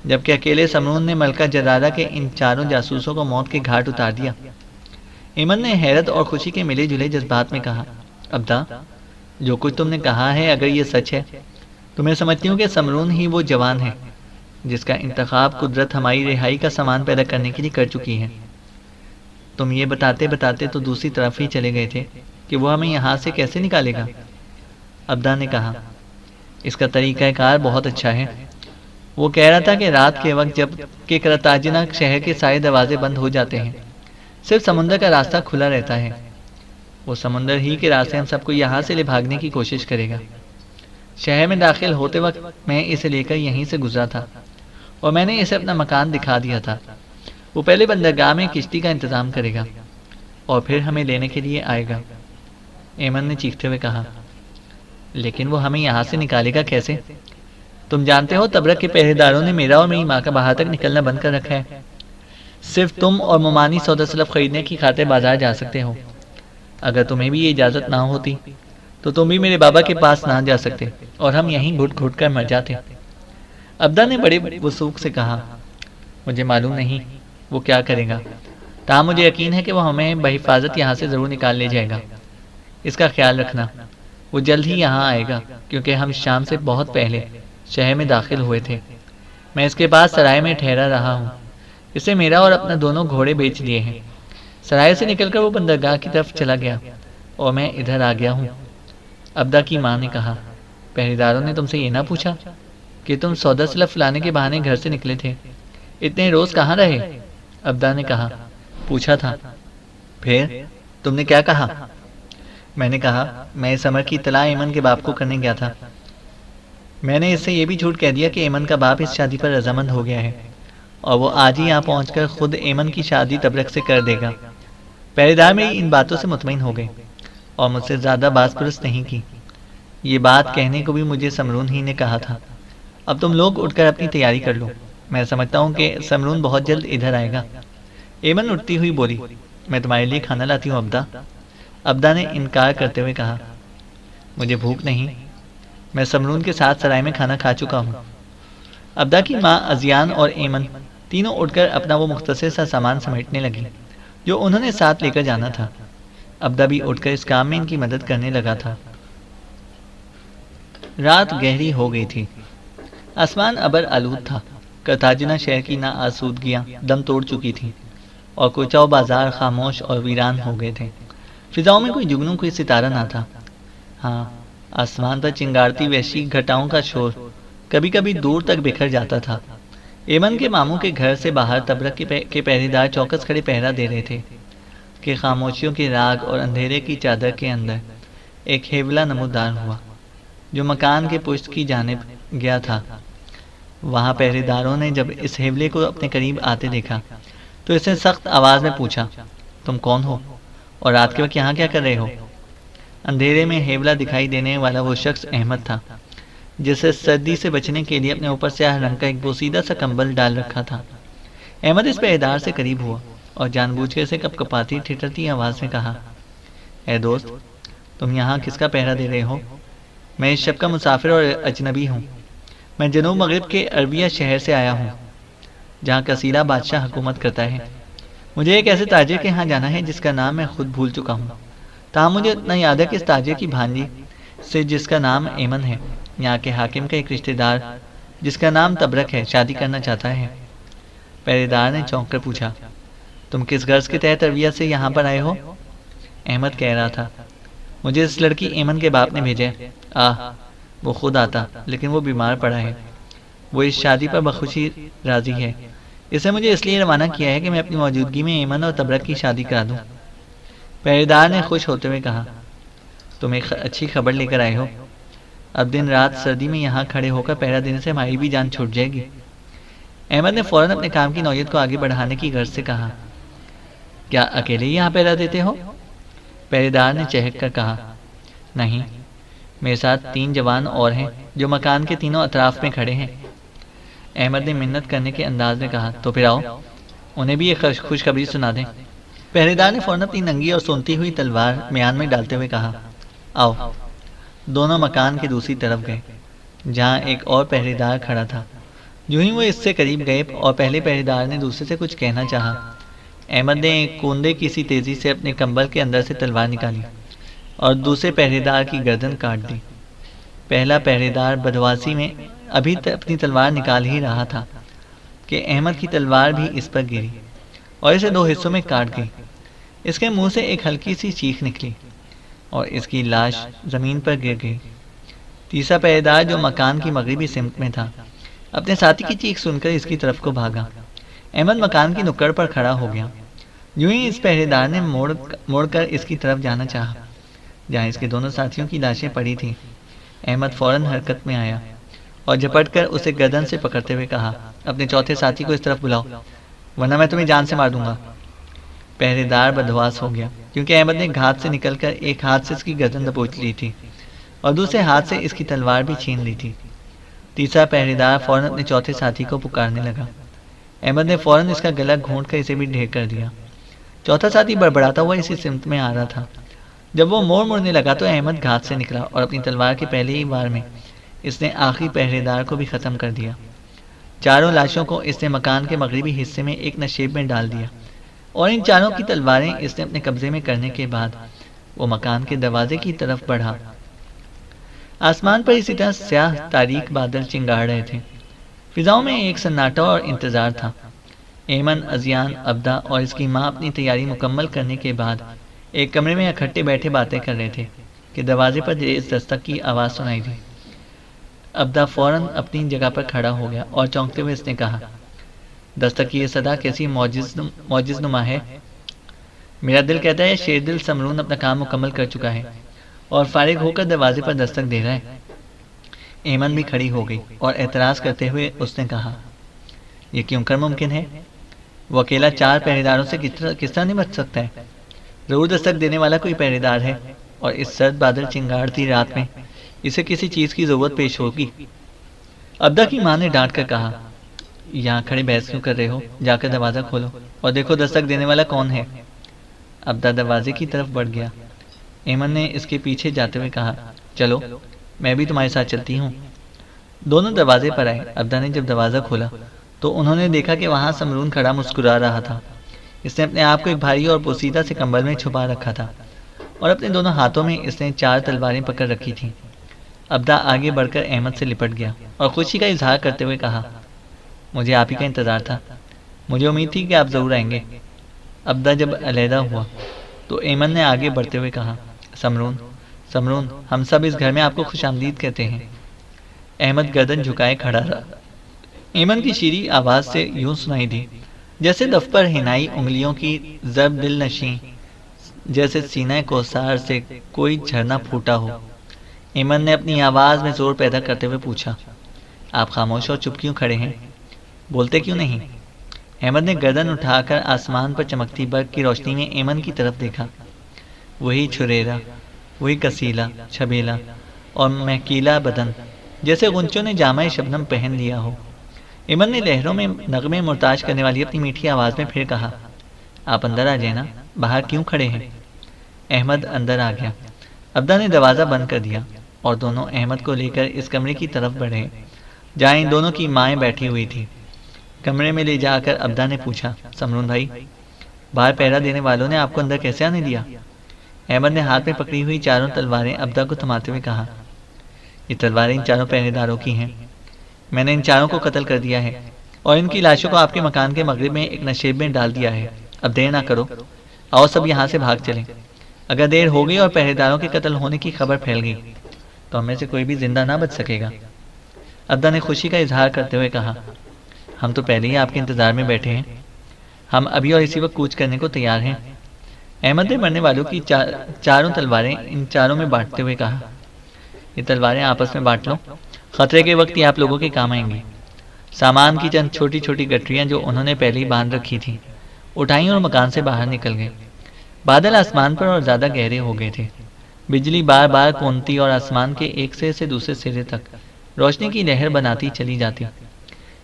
جبکہ اکیلے سمرون نے ملکہ جرارہ کے ان 4 جاسوسوں کو موت کے گھاٹ اتار دیا۔ ایمن نے حیرت اور خوشی کے ملے جلے جذبات میں کہا، ابدا جو کچھ تم نے کہا ہے اگر یہ سچ ہے تو میں سمجھتی ہوں کہ سمرون ہی وہ جوان ہے جس کا انتخاب قدرت ہماری رہائی کا سامان پیدا کرنے کے لیے کر چکی ہے۔ تم یہ بتاتے بتاتے تو دوسری طرف ہی چلے گئے تھے کہ وہ ہمیں یہاں سے کیسے نکالے گا۔ ابدا نے کہا، اس کا طریقہ کار بہت اچھا ہے۔ وہ کہہ رہا تھا کہ رات کے وقت جب کہ کرتاجنا شہر کے سارے دروازے بند ہو جاتے ہیں، صرف سمندر کا راستہ کھلا رہتا ہے۔ وہ سمندر ہی کے راستے ہم سب کو یہاں سے لے بھاگنے کی کوشش کرے گا۔ شہر میں داخل ہوتے وقت میں اسے لے کر یہیں سے گزرا تھا اور میں نے اسے اپنا مکان دکھا دیا تھا۔ وہ پہلے بندرگاہ میں کشتی کا انتظام کرے گا اور پھر ہمیں لینے کے لیے آئے گا۔ ایمن نے چیختے ہوئے کہا، لیکن وہ ہمیں یہاں سے نکالے گا کیسے؟ تم جانتے ہو تبرک کے پہرے داروں نے میرا اور میری ماں کا باہر تک نکلنا بند کر رکھا ہے۔ صرف تم اور ممانی سودا سلف خریدنے کی خاطر بازار جا سکتے ہو۔ اگر تمہیں بھی یہ اجازت نہ ہوتی تو تم بھی میرے بابا کے پاس نہ جا سکتے اور ہم یہیں گھٹ گھٹ کر مر جاتے۔ ابدا نے بڑے وثوق سے کہا، مجھے معلوم نہیں وہ کیا کرے گا، تاہم مجھے یقین ہے کہ وہ ہمیں بحفاظت یہاں سے ضرور نکال لے جائے گا۔ اس کا خیال رکھنا، وہ جلد ہی یہاں آئے گا، کیونکہ ہم شام سے بہت پہلے شہر میں داخل ہوئے تھے۔ میں اس کے بعد سرائے میں ٹھہرا رہا ہوں۔ اسے میرا اور اپنا دونوں گھوڑے بیچ دیے ہیں۔ سرائے سے نکل کر وہ بندرگاہ کی طرف چلا گیا اور میں ادھر آ گیا ہوں۔ ابدا کی ماں نے کہا، پہرے داروں نے تم سے یہ نہ پوچھا کہ تم سودا سلف لانے کے بہانے گھر سے نکلے تھے؟ اتنے روز کہاں رہے؟ ابدا نے کہا، پوچھا تھا۔ پھر تم نے کیا کہا؟ میں نے کہا، میں اس امر کی اطلاع ایمن کے باپ کو کرنے گیا تھا۔ میں نے اس سے یہ بھی جھوٹ کہہ دیا کہ ایمن کا باپ اس شادی پر رضامند ہو گیا ہے اور وہ آج ہی یہاں پہنچ کر خود ایمن کی شادی تبرک سے کر دے گا۔ پہرے دار میری ان باتوں سے مطمئن ہو گئے اور مجھ سے زیادہ باز پرست نہیں کی۔ یہ بات کہنے کو بھی مجھے سمرون ہی نے کہا تھا۔ اب تم لوگ اٹھ کر اپنی تیاری کر لو، میں سمجھتا ہوں کہ سمرون بہت جلد ادھر آئے گا۔ ایمن اٹھتی ہوئی بولی، میں تمہارے لیے کھانا لاتی ہوں ابدا۔ ابدا نے انکار کرتے ہوئے کہا، مجھے بھوک نہیں، میں سمرون کے ساتھ سرائے میں کھانا کھا چکا ہوں۔ ابدا کی ماں ازیان اور ایمن تینوں اٹھ کر اپنا وہ مختصر سا سامان سمیٹنے لگی جو انہوں نے ساتھ لے کر جانا تھا۔ ابدا بھی اٹھ کر اس کام میں ان کی مدد کرنے لگا تھا۔ رات گہری ہو گئی تھی، آسمان ابر آلود تھا۔ کرتاجنا شہر کی ناآسودگیاں دم توڑ چکی تھیں اور کوچہ و بازار خاموش اور ویران ہو گئے تھے۔ فضاؤں میں کوئی جگنو، کوئی ستارہ نہ تھا۔ ہاں، آسمان پر چنگارتی وحشی گھٹاؤں کا شور کبھی کبھی دور تک بکھر جاتا تھا۔ ایمن کے ماموں کے گھر سے باہر تبرک کے پہرے دار چوکس کھڑے پہرا دے رہے تھے کہ خاموشیوں کے راگ اور اندھیرے کی چادر کے اندر ایک ہیولا نمودار ہوا جو مکان کے پشت کی جانب گیا تھا۔ وہاں پہرے داروں نے جب اس ہیولے کو اپنے قریب آتے دیکھا تو اس نے سخت آواز میں پوچھا، تم کون ہو اور رات کے وقت یہاں کیا کر رہے ہو؟ اندھیرے میں ہیولا دکھائی دینے والا وہ شخص احمد تھا، جسے سردی سے بچنے کے لیے اپنے اوپر سیاہ رنگ کا ایک بوسیدہ سا کمبل ڈال رکھا تھا۔ احمد اس پہرےدار سے قریب ہوا اور جان بوجھ کے اسے کپ کپاتی ٹھٹرتی آواز میں کہا، اے دوست، تم یہاں کس کا پہرا دے رہے ہو؟ میں اس شب کا مسافر اور اجنبی ہوں۔ میں جنوب مغرب کے عربیہ شہر سے آیا ہوں جہاں کثیرہ بادشاہ حکومت کرتا ہے۔ مجھے ایک ایسے تاجر کے ہاں جانا ہے جس کا نام میں خود بھول چکا ہوں، تاہم مجھے اتنا یاد ہے کہ اس تاجر کی بھانجی سے جس کا نام ایمن ہے، یہاں کے حاکم کا ایک رشتہ دار جس کا نام تبرک ہے، شادی کرنا چاہتا ہے۔ پہرے دار نے چونک کر پوچھا، تم کس غرض کے تحت عربیہ سے یہاں پر آئے ہو؟ احمد کہہ رہا تھا، مجھے اس لڑکی ایمن کے باپ نے بھیجا ہے۔ وہ خود آتا، لیکن وہ بیمار پڑا ہے۔ وہ اس شادی پر بخوشی راضی ہے۔ اس نے مجھے اس لیے روانہ کیا ہے کہ میں اپنی موجودگی میں ایمن اور تبرک کی شادی کرا دوں۔ پہرے دار نے خوش ہوتے ہوئے کہا، تم ایک اچھی خبر لے کر آئے ہو۔ اب دن رات سردی میں یہاں کھڑے ہو کر پہرا دینے سے ہماری بھی جان چھوٹ جائے گی۔ احمد نے فوراً اپنے کام کی نوعیت کو آگے بڑھانے کی غرض سے کہا، کیا اکیلے ہی یہاں پہرا دیتے ہو؟ پہرے دار نے چہک کر کہا، نہیں، میرے ساتھ 3 جوان اور ہیں جو مکان کے تینوں اطراف میں کھڑے ہیں۔ احمد نے منت کرنے کے انداز میں کہا، تو پھر آؤ، انہیں بھی ایک خوشخبری سنا دیں۔ پہرے دار نے فوراً اپنی ننگی اور سونتی ہوئی تلوار میان میں ڈالتے ہوئے کہا، آؤ۔ دونوں مکان کے دوسری طرف گئے جہاں ایک اور پہرے دار کھڑا تھا۔ جو ہی وہ اس سے قریب گئے اور پہلے پہرے دار نے دوسرے سے کچھ کہنا چاہا، احمد نے ایک کوندے کی سی تیزی سے اپنے کمبل کے اندر سے تلوار نکالی اور دوسرے پہرے دار کی گردن کاٹ دی۔ پہلا پہرے دار بدواسی میں ابھی اپنی تلوار نکال ہی رہا تھا کہ احمد کی تلوار بھی اس پر گری اور اسے 2 حصوں میں کاٹ گئی۔ اس کے منہ سے ایک ہلکی سی چیخ نکلی اور اس کی لاش زمین پر گر گئی۔ تیسرا پہرے دار جو مکان کی مغربی سمت میں تھا، اپنے ساتھی کی چیخ سن کر اس کی طرف کو بھاگا۔ احمد مکان کی نکڑ پر کھڑا ہو گیا۔ یوں ہی اس پہرے دار نے موڑ کر اس کی طرف جانا چاہا جہاں اس کے دونوں ساتھیوں کی لاشیں پڑی تھیں۔ احمد فوراً حرکت میں آیا اور جھپٹ کر اسے گردن سے پکڑتے ہوئے کہا، اپنے چوتھے ساتھی کو اس طرف بلاؤ ورنہ میں تمہیں جان سے مار دوں گا۔ پہرے دار بدحواس ہو گیا کیونکہ احمد نے گھات سے نکل کر ایک ہاتھ سے اس کی گردن دبوچ لی تھی اور دوسرے ہاتھ سے اس کی تلوار بھی چھین لی تھی۔ تیسرا پہرے دار فوراً اپنے چوتھے ساتھی کو پکارنے لگا۔ احمد نے فوراً اس کا گلا گھونٹ کر اسے بھی ڈھیر کر دیا۔ چوتھا ساتھی بڑبڑاتا ہوا اسی سمت میں آ رہا تھا۔ جب وہ موڑنے لگا تو احمد گھات سے نکلا اور اپنی تلوار کے پہلے ہی وار میں اس نے آخری پہرے دار کو بھی ختم کر دیا۔ چاروں لاشوں کو اس نے مکان کے مغربی حصے میں ایک نشیب میں ڈال دیا اور ان چاروں کی تلواریں اس نے اپنے قبضے میں کرنے کے بعد وہ مکان کے دروازے کی طرف بڑھا۔ آسمان پر اسی طرح سیاہ تاریک بادل چنگاڑ رہے تھے۔ فضاؤں میں ایک سناٹا اور انتظار تھا۔ ایمن، ازیان، ابدا اور اس کی ماں اپنی تیاری مکمل کرنے کے بعد ایک کمرے میں اکٹھے بیٹھے باتیں کر رہے تھے کہ دروازے پر تیز دستک کی آواز سنائی دی۔ ابدا فوراً اپنی جگہ پر کھڑا ہو گیا اور چونکتے ہوئے اس نے کہا، دستک کی یہ صدا کیسی معجز نما ہے۔ میرا دل کہتا ہے شیر دل سمرون اپنا کام مکمل کر چکا ہے اور فارغ ہو کر دروازے پر دستک دے رہا ہے۔ ایمن بھی کھڑی ہو گئی اور اعتراض کرتے ہوئے اس نے کہا، یہ کیوں کر ممکن ہے؟ وہ اکیلا 4 پہرے داروں سے کس طرح نہیں بچ سکتا ہے؟ ضرور دستک دینے والا کوئی پہرے دار ہے اور اس سرد بادل چنگاڑتی رات میں اسے کسی چیز کی ضرورت پیش ہوگی۔ ابدا کی ماں نے ڈانٹ کر کہا، یہاں کھڑے بحث کیوں کر رہے ہو؟ جا کر دروازہ کھولو اور دیکھو دستک دینے والا کون ہے۔ ابدا دروازے کی طرف بڑھ گیا۔ ایمن نے اس کے پیچھے جاتے ہوئے کہا، چلو میں بھی تمہارے ساتھ چلتی ہوں۔ دونوں دروازے پر آئے۔ ابدا نے جب دروازہ کھولا تو انہوں نے دیکھا کہ وہاں سمرون کھڑا مسکرا رہا تھا۔ اس نے اپنے آپ کو ایک بھاری اور پوسیدہ سے کمبل میں چھپا رکھا تھا اور اپنے دونوں ہاتھوں میں اس نے 4 تلواریں پکڑ رکھی تھیں۔ ابدا آگے بڑھ کر احمد سے لپٹ گیا اور خوشی کا اظہار کرتے ہوئے کہا، مجھے آپ ہی کا انتظار تھا، مجھے امید تھی کہ آپ ضرور آئیں گے۔ ابدا جب علیحدہ ہوا تو ایمن نے آگے بڑھتے ہوئے کہا، سمرون ہم سب اس گھر میں آپ کو خوش آمدید کہتے ہیں۔ احمد گردن جھکائے کھڑا رہا۔ ایمن کی شیریں آواز سے یوں سنائی دی جیسے دف پر ہنائی انگلیوں کی ضرب دل نشیں، جیسے سینہ کوثر سے کوئی جھرنا پھوٹا ہو۔ ایمن نے اپنی آواز میں زور پیدا کرتے ہوئے پوچھا، آپ خاموش اور چپ کیوں کھڑے ہیں؟ بولتے کیوں نہیں؟ احمد نے گردن اٹھا کر آسمان پر چمکتی برق کی روشنی میں ایمن کی طرف دیکھا۔ وہی چھریرا، وہی کسیلا، چھبیلا اور مہکیلا بدن، جیسے غنچوں نے جامہ شبنم پہن لیا ہو۔ ایمن نے لہروں میں نغمے مرتاج کرنے والی اپنی میٹھی آواز میں پھر کہا، آپ اندر آ جائیں نا، باہر کیوں کھڑے ہیں؟ احمد اندر آ گیا۔ ابدا نے دروازہ بند کر دیا اور دونوں احمد کو لے کر اس کمرے کی طرف بڑھے جہاں ان دونوں کی مائیں بیٹھی ہوئی تھی۔ کمرے میں لے جا کر ابدا نے پوچھا، سمرون بھائی، باہر پہرا دینے والوں نے آپ کو اندر کیسے آنے دیا؟ احمد نے ہاتھ میں پکڑی ہوئی 4 تلواریں ابدا کو تھماتے ہوئے کہا، یہ تلواریں ان 4 پہرے داروں کی ہیں۔ میں نے ان 4 کو قتل کر دیا ہے اور ان کی لاشوں کو آپ کے مکان کے مغرب میں ایک نشیب میں ڈال دیا ہے۔ اب دیر نہ کرو، آؤ سب یہاں سے بھاگ چلیں۔ اگر دیر ہو گئی اور پہرے داروں کے قتل ہونے کی خبر پھیل گئی تو ہم میں سے کوئی بھی زندہ نہ بچ سکے گا۔ ابدا نے خوشی کا اظہار کرتے ہوئے کہا، ہم تو پہلے ہی آپ کے انتظار میں بیٹھے ہیں، ہم ابھی اور اسی وقت کوچ کرنے کو تیار ہیں۔ احمد نے مرنے والوں کی 4 تلواریں ان 4 میں بانٹتے ہوئے کہا، یہ تلواریں آپس میں بانٹ لو، خطرے کے وقت یہ آپ لوگوں کے کام آئیں گی۔ سامان کی چند چھوٹی چھوٹی گٹریاں جو انہوں نے پہلے ہی باندھ رکھی تھیں اٹھائیں اور مکان سے باہر نکل گئے۔ بادل آسمان پر اور زیادہ گہرے ہو گئے تھے۔ بجلی بار بار کونتی اور آسمان کے ایک سرے سے دوسرے سرے تک روشنی کی لہر بناتی چلی جاتی۔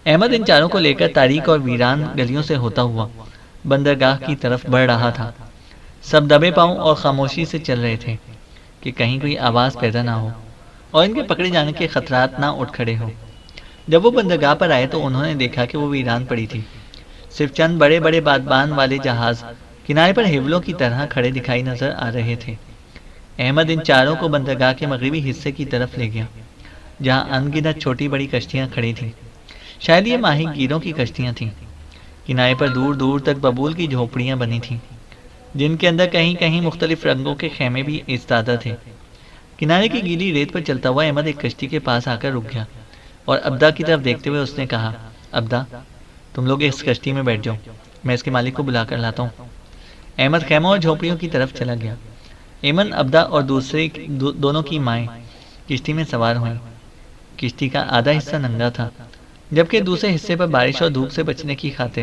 احمد ان 4 کو لے کر تاریک اور ویران گلیوں سے ہوتا ہوا بندرگاہ کی طرف بڑھ رہا تھا۔ سب دبے پاؤں اور خاموشی سے چل رہے تھے کہ کہیں کوئی آواز پیدا نہ ہو اور ان کے پکڑے جانے کے خطرات نہ اٹھ کھڑے ہو۔ جب وہ بندرگاہ پر آئے تو انہوں نے دیکھا کہ وہ ویران پڑی تھی۔ صرف چند بڑے بڑے بادبان والے جہاز کنارے پر ہیولوں کی طرح کھڑے دکھائی نظر آ رہے تھے۔ احمد ان 4 کو بندرگاہ کے مغربی حصے کی طرف لے گیا جہاں ان گنت چھوٹی بڑی کشتیاں کھڑی تھیں، شاید یہ ماہی گیروں کی کشتیاں تھیں۔ کنارے پر دور دور تک ببول کی جھونپڑیاں بنی تھیں جن کے اندر کہیں کہیں مختلف رنگوں کے خیمے بھی ایستادہ تھے۔ کنارے کی گیلی ریت پر چلتا ہوا احمد ایک کشتی کے پاس آ کر رک گیا اور ابدا کی طرف دیکھتے ہوئے اس نے کہا، ابدا تم لوگ اس کشتی میں بیٹھ جاؤ، میں اس کے مالک کو بلا کر لاتا ہوں۔ احمد خیموں اور جھونپڑیوں کی طرف چلا گیا۔ ایمن، ابدا اور دونوں کی مائیں کشتی میں سوار ہوئیں۔ کشتی کا آدھا حصہ ننگا تھا جبکہ دوسرے حصے پر بارش اور دھوپ سے بچنے کی خاطر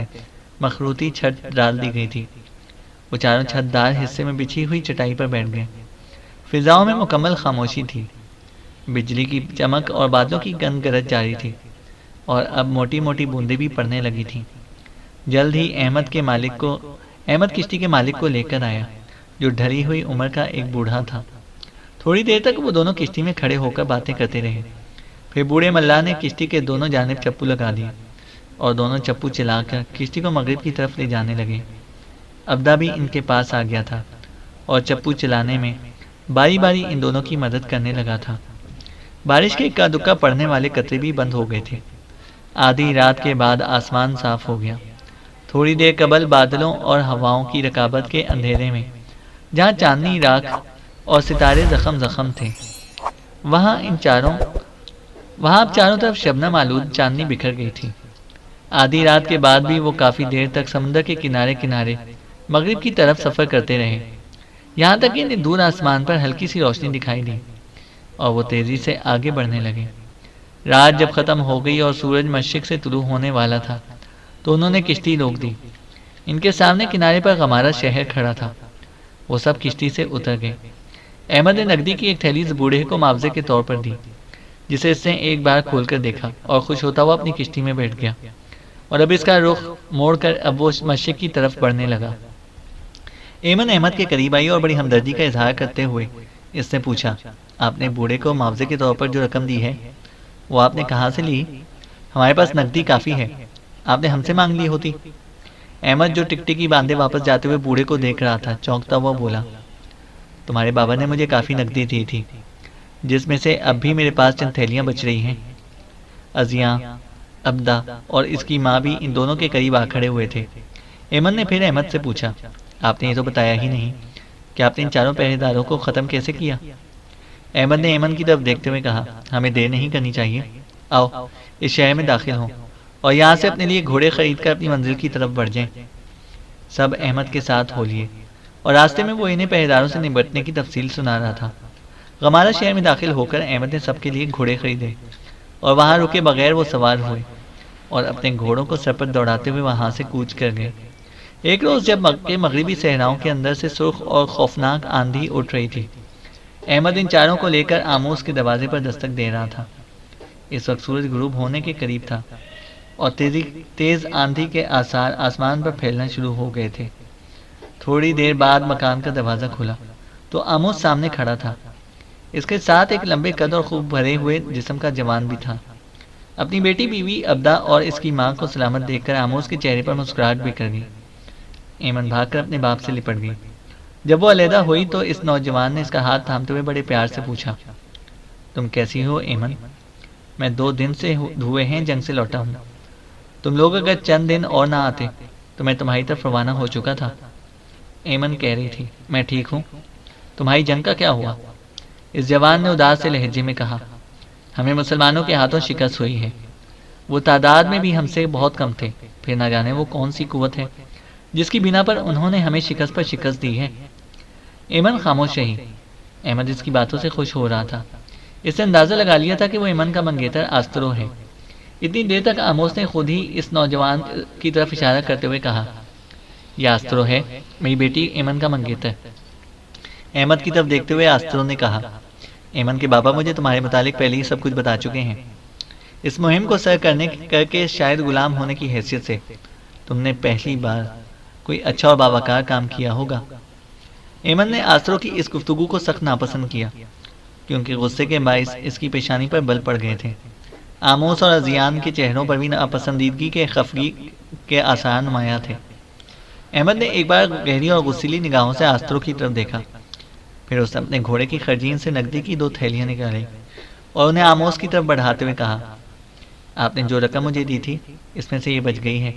مخروطی چھت ڈال دی گئی تھی۔ وہ 4 چھت دار حصے میں بچھی ہوئی چٹائی پر بیٹھ گئے۔ فضاؤں میں مکمل خاموشی تھی۔ بجلی کی چمک اور بادلوں کی گند گرج جاری تھی اور اب موٹی موٹی بوندیں بھی پڑنے لگی تھیں۔ جلد ہی احمد کشتی کے مالک کو لے کر آیا جو ڈھلی ہوئی عمر کا ایک بوڑھا تھا۔ تھوڑی دیر تک وہ دونوں کشتی میں کھڑے ہو کر باتیں کرتے رہے۔ پھر بوڑھے ملا نے کشتی کے دونوں جانب چپو لگا دیے اور دونوں چپو چلا کر کشتی کو مغرب کی طرف لے جانے لگے۔ ابدا بھی ان کے پاس آ گیا تھا اور چپو چلانے میں باری باری ان دونوں کی مدد کرنے لگا تھا۔ بارش کے اکا دکا پڑنے والے قطرے بھی بند ہو گئے تھے۔ آدھی رات کے بعد آسمان صاف ہو گیا۔ تھوڑی دیر قبل بادلوں اور ہواؤں کی رکابت کے اندھیرے میں جہاں چاندنی راکھ اور ستارے زخم زخم تھے، وہاں اب چاروں طرف شبنم آلود چاندنی بکھر گئی تھی۔ آدھی رات کے بعد بھی وہ کافی دیر تک سمندر کے کنارے کنارے مغرب کی طرف سفر کرتے رہے، یہاں تک کہ انہیں دور آسمان پر ہلکی سی روشنی دکھائی دی اور وہ تیزی سے آگے بڑھنے لگے۔ رات جب ختم ہو گئی اور سورج مشرق سے طلوع ہونے والا تھا تو انہوں نے کشتی روک دی۔ ان کے سامنے کنارے پر غمارہ شہر کھڑا تھا۔ وہ سب کشتی سے اتر گئے۔ احمد نے نقدی کی ایک تھیلی اس بوڑھے کو معاوضے کے طور پر دی، جسے اس نے ایک بار کھول کر دیکھا اور خوش ہوتا ہوا اپنی کشتی میں بیٹھ گیا، اور اب اس کا رخ موڑ کر اب وہ مشرق کی طرف بڑھنے لگا۔ ایمن احمد کے قریب آئی اور بڑی ہمدردی کا اظہار کرتے ہوئے اس نے پوچھا، آپ نے بوڑھے کو معاوضے کے طور پر جو رقم دی ہے وہ آپ نے کہاں سے لی؟ ہمارے پاس نقدی کافی ہے، آپ نے ہم سے مانگ لی ہوتی۔ احمد جو ٹکٹکی باندھے واپس جاتے ہوئے بوڑھے کو دیکھ رہا تھا چونکتا ہوا بولا، تمہارے بابا نے مجھے کافی نقدی دی تھی، جس میں سے اب بھی میرے پاس چند تھیلیاں بچ رہی ہیں۔ ازیاں، ابدا اور اس کی ماں بھی ان دونوں کے قریب آ کھڑے ہوئے تھے۔ ایمن نے پھر احمد سے پوچھا، آپ نے یہ تو بتایا ہی نہیں کہ آپ نے ان چاروں پہرے داروں کو ختم کیسے کیا؟ احمد نے ایمن کی طرف دیکھتے ہوئے کہا، ہمیں دیر نہیں کرنی چاہیے، آؤ اس شہر میں داخل ہوں اور یہاں سے اپنے لیے گھوڑے خرید کر اپنی منزل کی طرف بڑھ جائیں۔ سب احمد کے ساتھ ہو لیے اور راستے میں وہ انہیں پہرے داروں سے نمٹنے کی تفصیل سنا رہا تھا۔ غمارہ شہر میں داخل ہو کر احمد نے سب کے لیے گھوڑے خریدے اور وہاں رکے بغیر وہ سوار ہوئے اور اپنے گھوڑوں کو سر پر دوڑاتے ہوئے وہاں سے کوچ کر گئے۔ ایک روز جب مغربی صحراؤں کے اندر سے سرخ اور خوفناک آندھی اٹھ رہی تھی، احمد ان چاروں کو لے کر آموس کے دروازے پر دستک دے رہا تھا۔ اس وقت سورج غروب ہونے کے قریب تھا اور تیز آندھی کے آثار آسمان پر پھیلنا شروع ہو گئے تھے۔ تھوڑی دیر بعد مکان کا دروازہ کھلا تو آموس سامنے کھڑا تھا۔ اس کے ساتھ ایک لمبے قد اور خوب بھرے ہوئے جسم کا جوان بھی تھا۔ اپنی بیٹی بیوی ابدا اور اس کی ماں کو سلامت دیکھ کر آموس کے چہرے پر مسکراہٹ بھی کر گئی۔ ایمن بھاگ کر اپنے باپ سے لپٹ گئی۔ جب وہ علیحدہ ہوئی تو اس نوجوان نے اس کا ہاتھ تھامتے ہوئے بڑے پیار سے پوچھا، تم کیسی ہو ایمن؟ میں 2 دن سے ہوئے ہیں جنگ سے لوٹا ہوں، تم لوگ اگر چند دن اور نہ آتے تو میں تمہاری طرف روانہ ہو چکا تھا۔ ایمن کہہ رہی تھی، میں ٹھیک ہوں، تمہاری جنگ کا کیا ہوا؟ اس جوان نے اداس سے لہجے میں کہا، ہمیں مسلمانوں کے ہاتھوں شکست ہوئی ہے، وہ تعداد میں بھی ہم سے بہت کم تھے، پھر نہ جانے وہ کون سی قوت ہے جس کی بنا پر انہوں نے ہمیں شکست پر شکست دی ہے۔ ایمن خاموش رہی۔ احمد اس کی باتوں سے خوش ہو رہا تھا۔ اس سے اندازہ لگا لیا تھا کہ وہ ایمن کا منگیتر آسترو ہے۔ اتنی دیر تک آموس نے خود ہی اس نوجوان کی طرف اشارہ کرتے ہوئے کہا، یہ آسترو ہے، میری بیٹی ایمن کا منگیتر۔ احمد کی طرف دیکھتے ہوئے آسترو نے کہا، ایمن کے بابا مجھے تمہارے متعلق پہلے ہی سب کچھ بتا چکے ہیں۔ اس مہم کو سر کر کے شاید غلام ہونے کی حیثیت سے تم نے پہلی بار کوئی اچھا اور باوقار کام کیا ہوگا۔ ایمن نے آسترو کی اس گفتگو کو سخت ناپسند کیا کیونکہ غصے کے باعث اس کی پیشانی پر بل پڑ گئے تھے۔ آموس اور ازیان کے چہروں پر بھی ناپسندیدگی کے خفگی کے آثار نمایاں تھے۔ احمد نے ایک بار گہری اور غصیلی نگاہوں سے آسترو کی طرف دیکھا، پھر اس نے اپنے گھوڑے کی خرجین سے نقدی کی 2 تھیلیاں نکالی اور انہیں آموس کی طرف بڑھاتے ہوئے کہا، آپ نے جو رقم مجھے دی تھی اس میں سے یہ بچ گئی ہے۔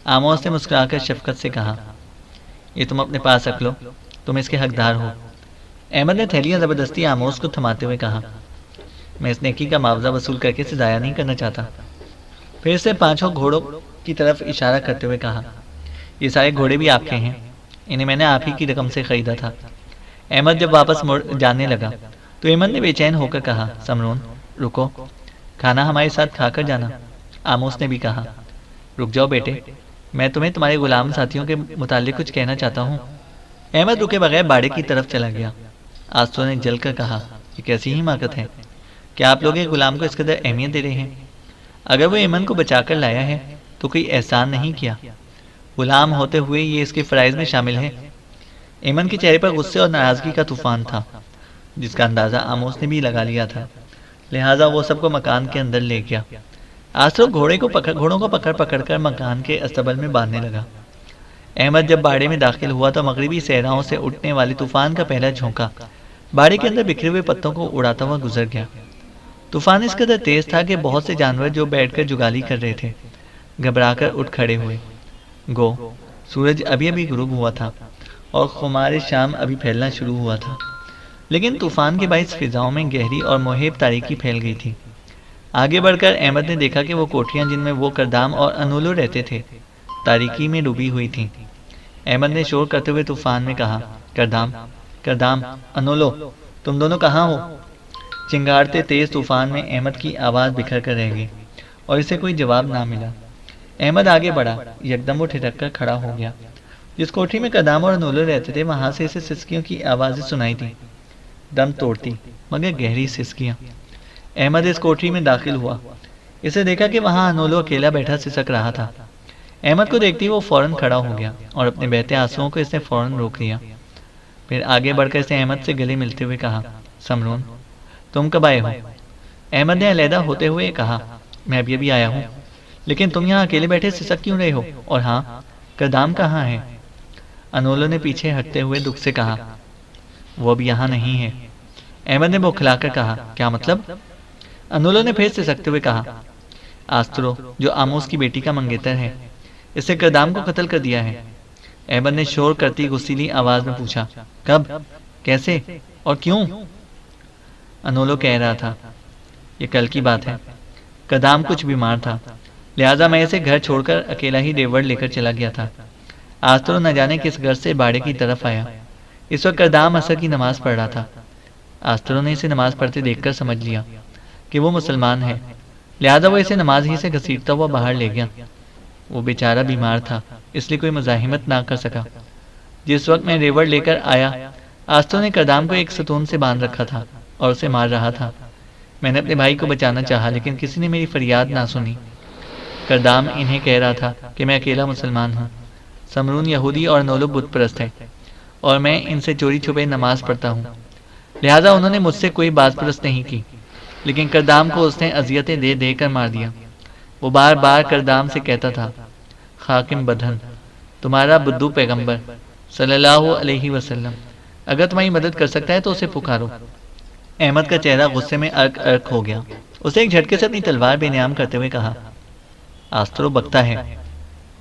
آموس نے مسکرا کر شفقت سے کہا، یہ تم اپنے پاس رکھ لو، تم اس کے حقدار ہو۔ احمد نے تھیلیاں زبردستی آموس کو تھماتے ہوئے کہا، میں اس نیکی کا معاوضہ وصول کر کے اسے ضائع نہیں کرنا چاہتا۔ پھر سے 5 گھوڑوں کی طرف اشارہ کرتے ہوئے کہا، یہ سارے گھوڑے بھی آپ کے ہیں، انہیں میں نے آپ ہی کی رقم سے خریدا تھا۔ احمد جب واپس جانے لگا تو ایمن نے بے چین ہو کر کہا، سمرون رکو، کھانا ہمارے ساتھ کھا کر جانا۔ آموس نے بھی کہا، رک جاؤ بیٹے، میں تمہیں تمہارے غلام ساتھیوں کے متعلق کچھ کہنا چاہتا ہوں۔ احمد رکے بغیر باڑے کی طرف چلا گیا۔ آسترو نے جل کر کہا، یہ کیسی ہی حماقت ہے، کیا آپ لوگ ایک غلام کو اس قدر اہمیت دے رہے ہیں؟ اگر وہ ایمن کو بچا کر لایا ہے تو کوئی احسان نہیں کیا، غلام ہوتے ہوئے یہ اس کے فرائض میں شامل ہے۔ ایمن کے چہرے پر غصے اور ناراضگی کا طوفان تھا جس کا اندازہ آموس نے بھی لگا لیا تھا، لہٰذا وہ سب کو مکان کے اندر لے گیا۔ آسترو گھوڑوں کو پکڑ کر مکان کے استبل میں باندھنے لگا۔ احمد جب باڑے میں داخل ہوا تو مغربی صحراؤں سے اٹھنے والے طوفان کا پہلا جھونکا باڑے کے اندر بکھرے ہوئے پتوں کو اڑاتا ہوا گزر گیا۔ طوفان اس قدر تیز تھا کہ بہت سے جانور جو بیٹھ کر جگالی کر رہے تھے گھبرا کر اٹھ کھڑے ہوئے۔ گو سورج ابھی ابھی غروب ہوا تھا اور خمار شام ابھی پھیلنا شروع ہوا تھا، لیکن طوفان کے باعث فضاؤں میں گہری اور محیب تاریکی پھیل گئی تھی۔ آگے بڑھ کر احمد نے دیکھا کہ وہ کوٹھیاں جن میں وہ کردام اور انولو رہتے تھے تاریکی میں ڈوبی ہوئی تھیں۔ احمد نے شور کرتے ہوئے طوفان میں کہا، کردام کردام انولو، تم دونوں کہاں ہو؟ چنگاڑتے تیز طوفان میں احمد کی آواز بکھر کر رہ گئی اور اسے کوئی جواب نہ ملا۔ احمد آگے بڑھا، یکدم وہ ٹھٹک کر کھڑا ہو گیا۔ جس کوٹھی میں کردام اور انولو رہتے تھے وہاں سے اسے سسکیوں کی آوازیں سنائی تھی، دم توڑتی مگر گہری سسکیاں۔ احمد اس کوٹھی میں داخل ہوا، اسے دیکھا کہ وہاں انولو اکیلا بیٹھا سسک رہا تھا۔ احمد کو دیکھتی وہ فوراً کھڑا ہو گیا اور اپنے بہتے آنسوؤں کو اس نے فوراً روک لیا۔ پھر آگے بڑھ کر اس نے احمد سے گلے ملتے ہوئے کہا، سمرون تم کب آئے ہو؟ احمد نے علیحدہ ہوتے ہوئے کہا، میں ابھی ابھی آیا ہوں، لیکن تم یہاں اکیلے بیٹھے سسک کیوں رہے ہو؟ اور ہاں، کردام کہاں ہے؟ انولو نے پیچھے ہٹتے ہوئے دکھ سے کہا، وہ اب یہاں نہیں ہے۔ احمد نے بوکھلا کر کہا، کیا مطلب؟ انولو نے پھر سسکتے ہوئے کہا، آسترو جو آموس کی بیٹی کا منگیتر ہے، اس نے کردام کو قتل کر دیا ہے۔ احمد نے شور کرتی غصیلی آواز میں پوچھا، کب؟ کیسے؟ اور کیوں؟ انولو کہہ رہا تھا، یہ کل کی بات ہے۔ کردام کچھ بیمار تھا، لہٰذا میں اسے گھر چھوڑ کر اکیلا ہی ریوڑ لے کر چلا گیا تھا۔ آسترو نہ جانے کس گھر سے باڑے کی طرف آیا۔ اس وقت کردام عصر کی نماز پڑھ رہا تھا۔ آسترو نے اسے نماز پڑھتے دیکھ کر سمجھ لیا کہ وہ مسلمان ہے، لہٰذا وہ اسے نماز ہی سے گھسیٹتا ہوا باہر لے گیا۔ وہ بیچارہ بیمار تھا، اس لیے کوئی مزاحمت نہ کر سکا۔ جس وقت میں ریوڑ لے کر آیا، آسترو نے کردام کو ایک ستون سے باندھ رکھا تھا اور اسے مار رہا تھا۔ میں نے اپنے بھائی کو بچانا چاہا لیکن کسی نے میری فریاد نہ سنی۔ کردام انہیں کہہ رہا تھا کہ میں اکیلا مسلمان ہوں، سمرون یہودی اور انولو بت پرست ہے اور میں ان سے چوری چھپے نماز پڑھتا ہوں، لہٰذا انہوں نے مجھ سے کوئی بات پرست نہیں کی، لیکن کردام کو اس نے اذیتیں دے دے کر مار دیا۔ وہ بار بار کردام سے کہتا تھا، خاکم بدھن تمہارا بدو پیغمبر صلی اللہ علیہ وسلم اگر تمہاری مدد کر سکتا ہے تو اسے پکارو۔ احمد کا چہرہ غصے میں ارک ارک ہو گیا۔ اسے ایک جھٹکے سے اپنی تلوار بے نیام کرتے ہوئے کہا، آسترو بکتا ہے،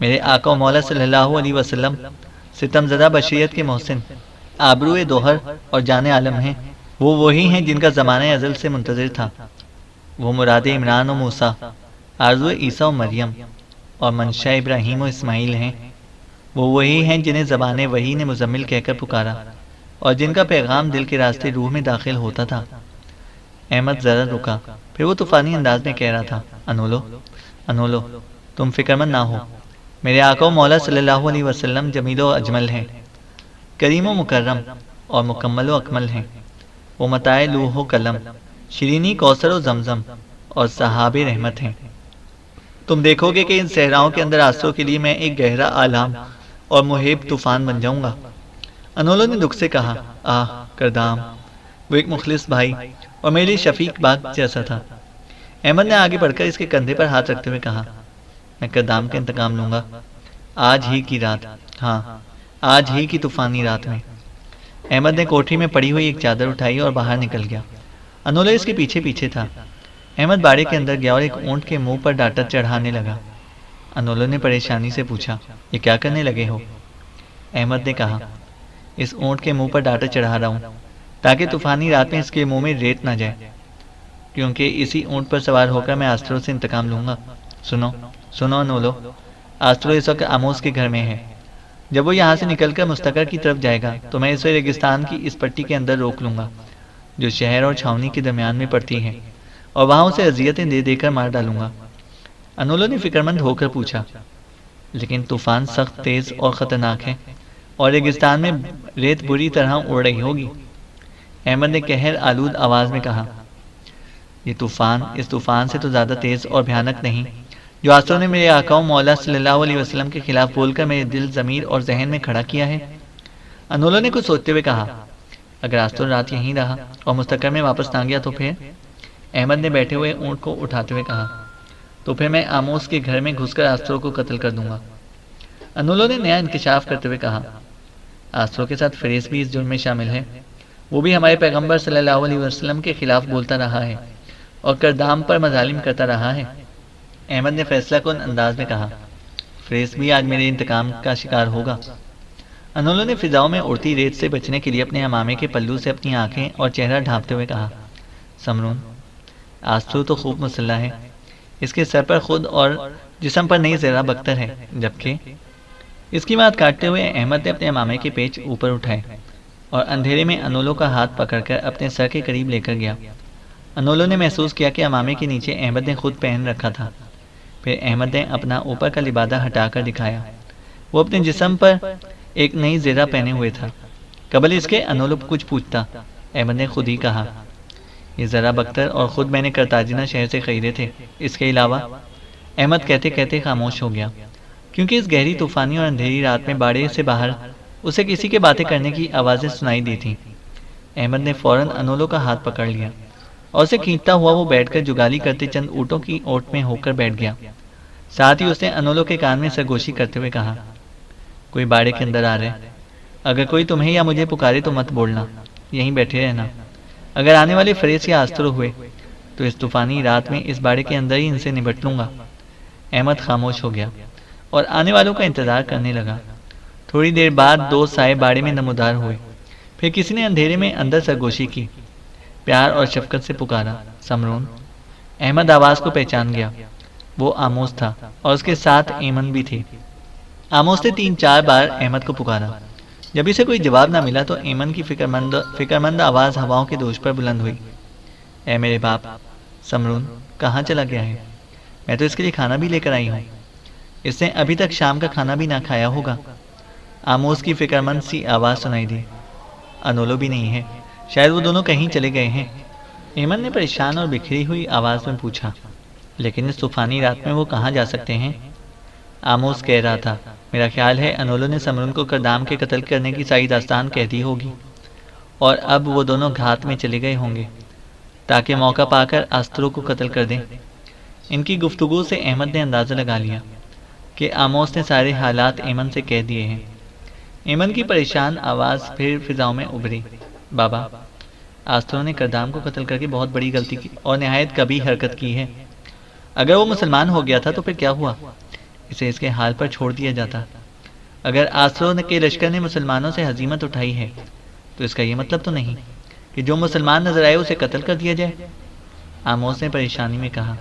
میرے آقا و مولا صلی اللہ علیہ وسلم ستم زدہ بشریت کے محسن، آبرو دوہر اور جان عالم ہیں۔ وہ وہی ہیں جن کا زمانہ ازل سے منتظر تھا۔ وہ مراد عمران و موسیٰ، آرزو عیسیٰ و مریم اور منشا ابراہیم و اسماعیل ہیں۔ وہ وہی ہیں جنہیں زبان وحی نے مزمل کہہ کر پکارا اور جن کا پیغام دل کے راستے روح میں داخل ہوتا تھا۔ احمد ذرا رکا، پھر وہ طوفانی انداز میں کہہ رہا تھا، انولو انولو تم فکر مند نہ ہو، میرے آقا و مولا صلی اللہ علیہ وسلم جمیل و اجمل ہیں، کریم و مکرم اور مکمل و اکمل ہیں۔ وہ متاع لوح و قلم، شیرینی کوثر و زمزم اور صحاب رحمت ہیں۔ تم دیکھو گے کہ ان صحراؤں کے اندر آسترو کے لیے میں ایک گہرا عالم اور محیب طوفان بن جاؤں گا۔ انولو نے دکھ سے کہا، آہ کردام، وہ ایک مخلص بھائی اور میرے لیے شفیق باغ جیسا تھا۔ احمد نے آگے بڑھ کر اس کے کندھے پر ہاتھ رکھتے ہوئے کہا، میں کردام کا انتقام لوں گا، آج ہی کی رات، ہاں آج ہی کی طوفانی رات میں۔ احمد نے کوٹھی میں پڑی ہوئی ایک چادر اٹھائی اور باہر نکل گیا۔ انولو اس کے پیچھے پیچھے تھا۔ احمد باڑے کے اندر گیا اور ایک اونٹ کے منہ پر ڈاٹا چڑھانے لگا۔ انولو نے پریشانی سے پوچھا، یہ کیا کرنے لگے ہو؟ احمد نے کہا، اس اونٹ کے منہ پر ڈاٹا چڑھا رہا ہوں تاکہ طوفانی رات میں اس کے منہ میں ریت نہ جائے، کیونکہ اسی اونٹ پر سوار ہو کر میں آسترو سے انتقام لوں گا۔ سنو سنو انولو، آسترو اس وقت آموس کے گھر میں ہے۔ جب وہ یہاں سے نکل کر مستقر کی طرف جائے گا تو میں اسے ریگستان کی اس پٹی کے اندر روک لوں گا جو شہر اور چھاونی کے درمیان میں پڑتی ہے، اور وہاں اسے اذیتیں دے دے کر مار ڈالوں گا۔ انولو نے فکر مند ہو کر پوچھا، لیکن طوفان سخت تیز اور خطرناک ہے اور ریگستان میں ریت بری طرح اڑ رہی ہوگی۔ احمد نے قہر آلود آواز میں کہا، یہ طوفان اس طوفان سے تو زیادہ تیز اور بھیانک نہیں جو آسترو نے میرے آقا و مولا صلی اللہ علیہ وسلم کے خلاف بول کر میرے دل، ضمیر اور ذہن میں کھڑا کیا ہے۔ انولو نے کچھ سوچتے ہوئے کہا، اگر آسترو رات یہیں رہا اور مستقر میں واپس نہ گیا تو پھر؟ احمد نے بیٹھے ہوئے اونٹ کو اٹھاتے ہوئے کہا، تو پھر میں آموس کے گھر میں گھس کر آسترو کو قتل کر دوں گا۔ انولو نے نیا انکشاف کرتے ہوئے کہا، آسرو کے ساتھ فریس بھی اس جرم میں شامل ہے، وہ بھی ہمارے پیغمبر صلی اللہ علیہ وسلم کے خلاف بولتا رہا ہے اور کردام پر مظالم کرتا رہا ہے۔ احمد نے فیصلہ کن انداز میں کہا، فریس بھی آج میرے انتقام کا شکار ہوگا۔ انولو نے فضاؤں میں اڑتی ریت سے بچنے کے لیے اپنے امامے کے پلو سے اپنی آنکھیں اور چہرہ ڈھانپتے ہوئے کہا، سمرون، آسرو تو خوب مسلح ہے، اس کے سر پر خود اور جسم پر نئی زرہ بختر ہے، جبکہ اس کی بات کاٹتے ہوئے احمد نے اپنے امامے کے پیچ اوپر اٹھائے اور اندھیرے میں انولو کا ہاتھ پکڑ کر اپنے سر کے قریب لے کر گیا۔ انولو نے محسوس کیا کہ امامے کے نیچے احمد نے خود پہن رکھا تھا۔ پھر احمد نے اپنا اوپر کا لبادہ ہٹا کر دکھایا، وہ اپنے جسم پر ایک نئی زرہ پہنے ہوئے تھا۔ قبل اس کے انولو کچھ پوچھتا، احمد نے خود ہی کہا، یہ زرہ بختر اور خود میں نے کرتاجنہ شہر سے خریدے تھے، اس کے علاوہ احمد کہتے کہتے خاموش ہو گیا، کیونکہ اس گہری طوفانی اور اندھیری رات میں باڑے سے باہر اسے کسی کے باتیں کرنے کی آوازیں سنائی دی تھیں۔ احمد نے فوراً انولو کا ہاتھ پکڑ لیا اور اسے کھینچتا ہوا وہ بیٹھ کر جگالی کرتے چند اونٹوں کی اوٹ میں ہو کر بیٹھ گیا۔ ساتھ ہی اس نے انولو کے کان میں سرگوشی کرتے ہوئے کہا، کوئی باڑے کے اندر آ رہے، اگر کوئی تمہیں یا مجھے پکارے تو مت بولنا، یہیں بیٹھے رہنا۔ اگر آنے والے فریس یا آسترو ہوئے تو اس طوفانی رات میں اس باڑے کے اندر ہی ان سے نبٹ لوں گا۔ احمد خاموش ہو گیا اور آنے والوں کا انتظار کرنے لگا۔ تھوڑی دیر بعد دو سائے باڑے میں نمودار ہوئے، پھر کسی نے اندھیرے میں اندر سرگوشی کی، پیار اور شفقت سے پکارا، سمرون۔ احمد آواز کو پہچان گیا، وہ آموس تھا اور اس کے ساتھ ایمن بھی تھی۔ آموس نے 3-4 بار احمد کو پکارا۔ جب اسے کوئی جواب نہ ملا تو ایمن کی فکرمند آواز ہواؤں کے دوش پر بلند ہوئی، اے میرے باپ، سمرون کہاں چلا گیا ہے؟ میں تو اس کے لیے کھانا بھی لے کر آئی ہوں، اس نے ابھی تک شام کا کھانا بھی نہ کھایا ہوگا۔ آموس کی فکرمند سی آواز سنائی دی، انولو بھی نہیں ہے، شاید وہ دونوں کہیں چلے گئے ہیں۔ ایمن نے پریشان اور بکھری ہوئی آواز میں پوچھا، لیکن اس طوفانی رات میں وہ کہاں جا سکتے ہیں؟ آموس کہہ رہا تھا، میرا خیال ہے انولو نے سمرون کو کردام کے قتل کرنے کی ساری داستان کہہ دی ہوگی اور اب وہ دونوں گھات میں چلے گئے ہوں گے تاکہ موقع پا کر آسترو کو قتل کر دیں۔ ان کی گفتگو سے احمد نے اندازہ لگا لیا کہ آموس نے سارے حالات ایمن سے کہہ دیے ہیں۔ ایمن کی پریشان آواز پھر فضاؤں میں ابھری، بابا، آسترو نے کردام کو قتل کر کے بہت بڑی غلطی کی اور نہایت کبھی حرکت کی ہے۔ اگر وہ مسلمان ہو گیا تھا تو پھر کیا ہوا؟ اسے اس کے حال پر چھوڑ دیا جاتا۔ اگر آسترو کے لشکر نے مسلمانوں سے ہزیمت اٹھائی ہے تو اس کا یہ مطلب تو نہیں کہ جو مسلمان نظر آئے اسے قتل کر دیا جائے۔ آموس نے پریشانی میں کہا،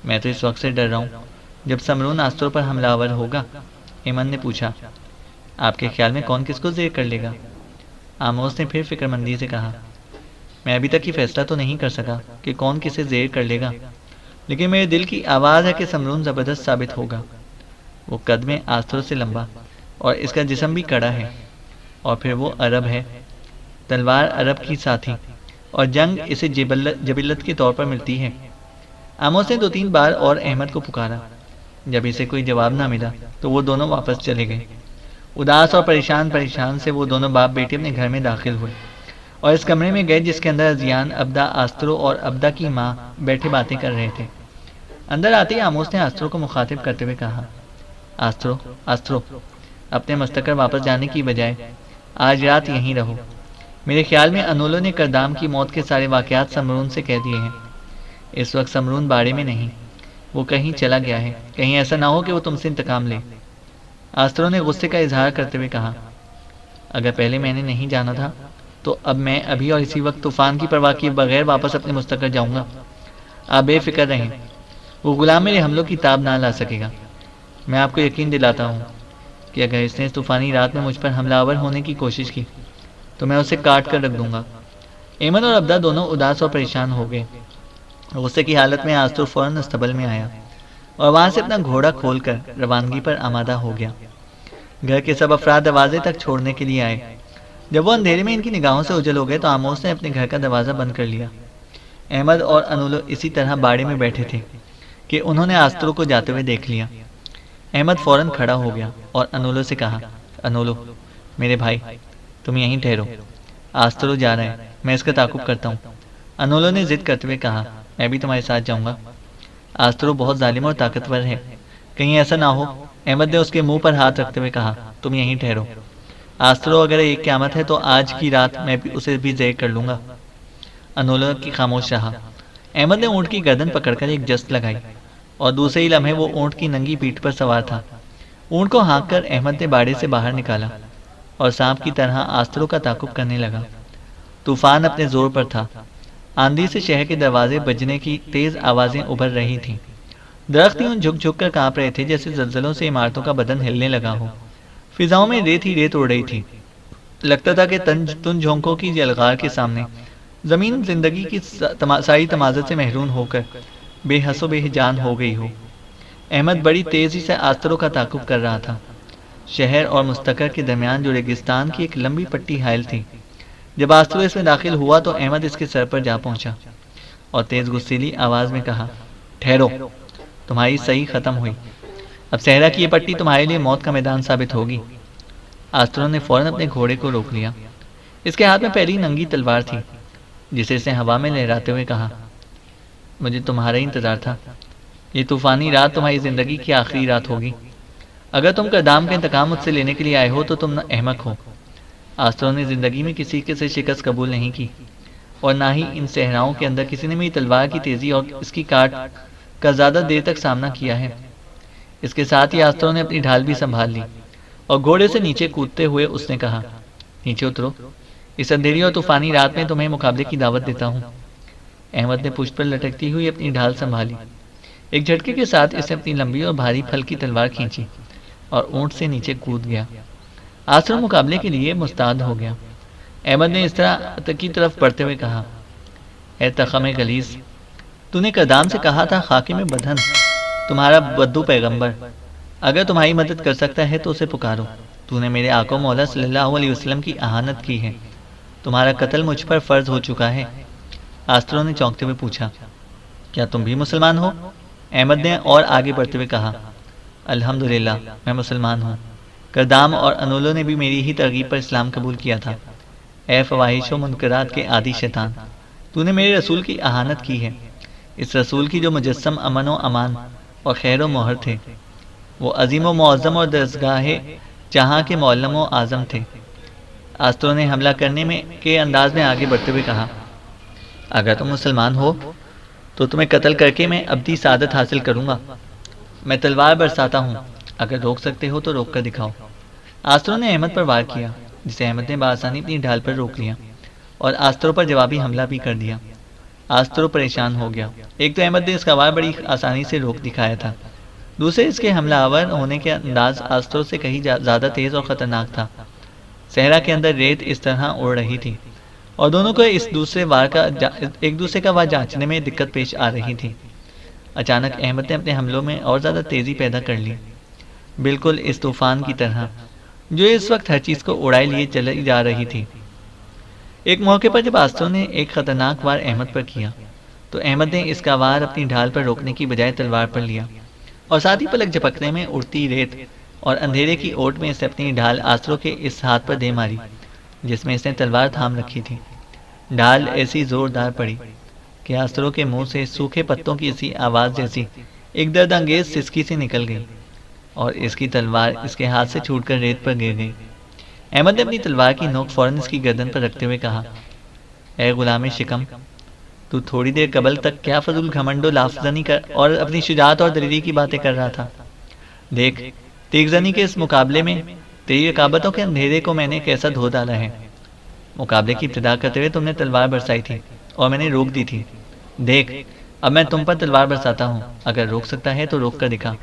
میں تو اس وقت سے ڈر رہا ہوں جب سمرون آسترو پر حملہ آور ہوگا۔ ایمن نے پوچھا، آپ کے خیال میں کون کس کو زیر کر لے گا؟ آموس نے پھر فکرمندی سے کہا، میں ابھی تک یہ فیصلہ تو نہیں کر سکا کہ کون کسے زیر کر لے گا، لیکن میرے دل کی آواز ہے کہ سمرون زبردست ثابت ہوگا۔ وہ قد میں آسترو سے لمبا اور اس کا جسم بھی کڑا ہے، اور پھر وہ عرب ہے، تلوار عرب کی ساتھی، اور جنگ اسے جبلت کے طور پر ملتی ہے۔ آموس نے 2-3 بار اور احمد کو پکارا۔ جب اسے کوئی جواب نہ ملا تو وہ دونوں واپس چلے گئے۔ اداس اور پریشان سے وہ دونوں باپ بیٹے اپنے گھر میں داخل ہوئے اور اس کمرے میں گئے جس کے اندر ازیان، ابدا، آسترو اور ابدا کی ماں بیٹھے باتیں کر رہے تھے۔ اندر آتے ہی آموس نے آسترو کو مخاطب کرتے ہوئے کہا، آسترو، اپنے مستقر واپس جانے کی بجائے آج رات یہیں رہو۔ میرے خیال میں انولو نے کردام کی موت کے سارے واقعات سمرون سے کہہ دیے ہیں۔ اس وقت سمرون باڑے میں نہیں، وہ کہیں چلا گیا ہے، کہیں ایسا نہ ہو کہ وہ تم سے انتقام لے۔ آسترو نے غصے کا اظہار کرتے ہوئے کہا، اگر پہلے میں نے نہیں جانا تھا تو اب میں ابھی اور اسی وقت طوفان کی پرواہ کیے بغیر واپس اپنے مستقر جاؤں گا۔ آپ بے فکر رہیں، وہ غلام میرے حملوں کی تاب نہ لا سکے گا۔ میں آپ کو یقین دلاتا ہوں کہ اگر اس نے اس طوفانی رات میں مجھ پر حملہ آور ہونے کی کوشش کی تو میں اسے کاٹ کر رکھ دوں گا۔ ایمن اور ابدا دونوں اداس اور پریشان ہو گئے۔ غصے کی حالت میں آسترو فوراً استبل میں آیا اور وہاں سے اپنا گھوڑا کھول کر روانگی پر آمادہ ہو گیا۔ گھر کے سب افراد دروازے تک چھوڑنے کے لیے آئے۔ جب وہ اندھیرے میں ان کی نگاہوں سے اوجھل ہو گئے تو آموس نے اپنے گھر کا دروازہ بند کر لیا۔ احمد اور انولو اسی طرح باڑے میں بیٹھے تھے کہ انہوں نے آسترو کو جاتے ہوئے دیکھ لیا۔ احمد فوراً کھڑا ہو گیا اور انولو سے کہا، انولو میرے بھائی، تم یہیں ٹھہرو، آسترو جا رہا ہے، میں اس کا تعاقب کرتا ہوں۔ انولو نے ضد کرتے ہوئے کہا، میں بھی تمہارے ساتھ جاؤں گا۔ آسترو بہت ظالم اور طاقتور ہے، کہیں ایسا نہ ہو احمد نے اس کے منہ پر ہاتھ رکھتے ہوئے کہا، تم یہیں ٹھہرو، آسترو اگر ایک قیامت ہے تو آج کی رات میں اسے بھی ضائع کر لوں گا۔ انولو کی خاموش رہا۔ احمد نے اونٹ کی گردن پکڑ کر ایک جست لگائی اور دوسرے ہی لمحے وہ اونٹ کی ننگی پیٹھ پر سوار تھا۔ اونٹ کو ہانک کر احمد نے باڑے سے باہر نکالا اور سانپ کی طرح آسترو کا تعاقب کرنے لگا۔ طوفان اپنے زور پر تھا۔ آندھی سے شہر کے دروازے بجنے کی تیز آوازیں ابھر رہی تھیں۔ درخت یوں جھک جھک کر کانپ رہے تھے جیسے زلزلوں سے عمارتوں کا بدن ہلنے لگا ہو۔ فضاؤں میں ریت ہی ریت اڑ رہی تھی۔ لگتا تھا کہ تن جھونکوں کی جلغار کے سامنے زمین زندگی کی ساری تمازت سے محروم ہو کر بے حس و بے جان ہو گئی ہو۔ احمد بڑی تیزی سے آستروں کا تعاقب کر رہا تھا۔ شہر اور مستقر کے درمیان جو ریگستان کی ایک لمبی پٹی حائل تھی، جب آسترو اس میں داخل ہوا تو احمد اس کے سر پر جا پہنچا اور تیز غصیلی آواز میں کہا، ٹھہرو، تمہاری صحیح ختم ہوئی، اب صحرا کی یہ پٹی تمہارے لیے موت کا میدان ثابت ہوگی۔ آسترو نے فوراً اپنے گھوڑے کو روک لیا۔ اس کے ہاتھ میں پہلی ننگی تلوار تھی جسے اس نے ہوا میں لہراتے ہوئے کہا، مجھے تمہارا ہی انتظار تھا، یہ طوفانی رات تمہاری زندگی کی آخری رات ہوگی۔ اگر تم کردام کا انتقام مجھ سے لینے کے لیے آئے ہو تو تم احمق ہو۔ آسترو نے زندگی میں کسی کے سے شکست قبول نہیں کی اور نہ ہی ان صحراؤں کے اندر کسی نے میری تلوار کی تیزی اور اس کی کاٹ کا زیادہ دیر تک سامنا کیا ہے۔ اس کے ساتھ ہی آسترو نے اپنی ڈھال بھی سنبھال لی اور گھوڑے سے نیچے کودتے ہوئے اس نے کہا، نیچے اترو، اس اندھیری اور طوفانی رات میں تمہیں مقابلے کی دعوت دیتا ہوں۔ احمد نے پشت پر لٹکتی ہوئی اپنی ڈھال سنبھالی۔ ایک جھٹکے کے ساتھ اس نے اپنی لمبی اور بھاری پھل کی تلوار کھینچی اور اونٹ سے نیچے کود گیا۔ آسترو مقابلے کے لیے مستعد ہو گیا۔ احمد نے اس طرح کی طرف بڑھتے ہوئے کہا، اے تخم غلیظ، تو نے کردام سے کہا تھا خاکے میں بدھن، تمہارا بدو پیغمبر، اگر تمہاری مدد کر سکتا ہے تو اسے پکارو۔ تو نے میرے آقا مولا صلی اللہ علیہ وسلم کی اہانت کی ہے، تمہارا قتل مجھ پر فرض ہو چکا ہے۔ آسترو نے چونکتے ہوئے پوچھا، کیا تم بھی مسلمان ہو؟ احمد نے اور آگے بڑھتے ہوئے کہا، الحمدللہ میں مسلمان ہوں۔ کردام اور انولو نے بھی میری ہی ترغیب پر اسلام قبول کیا تھا۔ اے فواہش و منکرات کے عادی شیطان، تو نے میرے رسول کی اہانت کی ہے، اس رسول کی جو مجسم امن و امان اور خیر و مہر تھے، وہ عظیم و معظم اور درسگاہ جہاں کے معلم و اعظم تھے۔ آسترو نے حملہ کرنے کے انداز میں آگے بڑھتے ہوئے کہا، اگر تم مسلمان ہو تو تمہیں قتل کر کے میں ابدی سعادت حاصل کروں گا۔ میں تلوار برساتا ہوں، اگر روک سکتے ہو تو روک کر دکھاؤ۔ آسترو نے احمد پر وار کیا، جسے احمد نے بآسانی اپنی ڈھال پر روک لیا اور آسترو پر جوابی حملہ بھی کر دیا۔ آسترو پریشان ہو گیا۔ ایک تو احمد نے اس کا وار بڑی آسانی سے روک دکھایا تھا، دوسرے اس کے حملہ آور ہونے کے انداز آسترو سے کہیں زیادہ تیز اور خطرناک تھا۔ صحرا کے اندر ریت اس طرح اڑ رہی تھی اور دونوں کو ایک دوسرے کا وار جانچنے میں دقت پیش آ رہی تھی۔ اچانک احمد نے اپنے حملوں میں اور زیادہ تیزی پیدا کر لی، بالکل اس طوفان کی طرح جو اس وقت ہر چیز کو اڑائے لیے چلی جا رہی تھی۔ ایک موقع پر جب آسترو نے ایک خطرناک وار احمد پر کیا تو احمد نے اس کا وار اپنی ڈھال پر روکنے کی بجائے تلوار پر لیا اور ساتھ ہی پلک جھپکنے میں اڑتی ریت اور اندھیرے کی اوٹ میں اسے اپنی ڈھال آسترو کے اس ہاتھ پر دے ماری جس میں اس نے تلوار تھام رکھی تھی۔ ڈھال ایسی زوردار پڑی کہ آسترو کے منہ سے سوکھے پتوں کی ایسی آواز جیسی ایک درد انگیز سسکی سے نکل گئی اور اس کی تلوار اس کے ہاتھ سے چھوٹ کر ریت پر گر گئی۔ احمد نے اپنی تلوار کی نوک فوراً اس کی گردن پر رکھتے ہوئے کہا، اے غلام شکم، تو تھوڑی دیر قبل تک کیا فضول گھمنڈ و لافزنی اور اپنی شجاعت اور دلیری کی باتیں کر رہا تھا؟ دیکھ، تیغ زنی کے اس مقابلے میں تیری رکابتوں کے اندھیرے کو میں نے کیسا دھو ڈالا ہے۔ مقابلے کی ابتدا کرتے ہوئے تم نے تلوار برسائی تھی اور میں نے روک دی تھی۔ دیکھ، اب میں تم پر تلوار برساتا ہوں، اگر روک سکتا ہے تو روک کر دکھا۔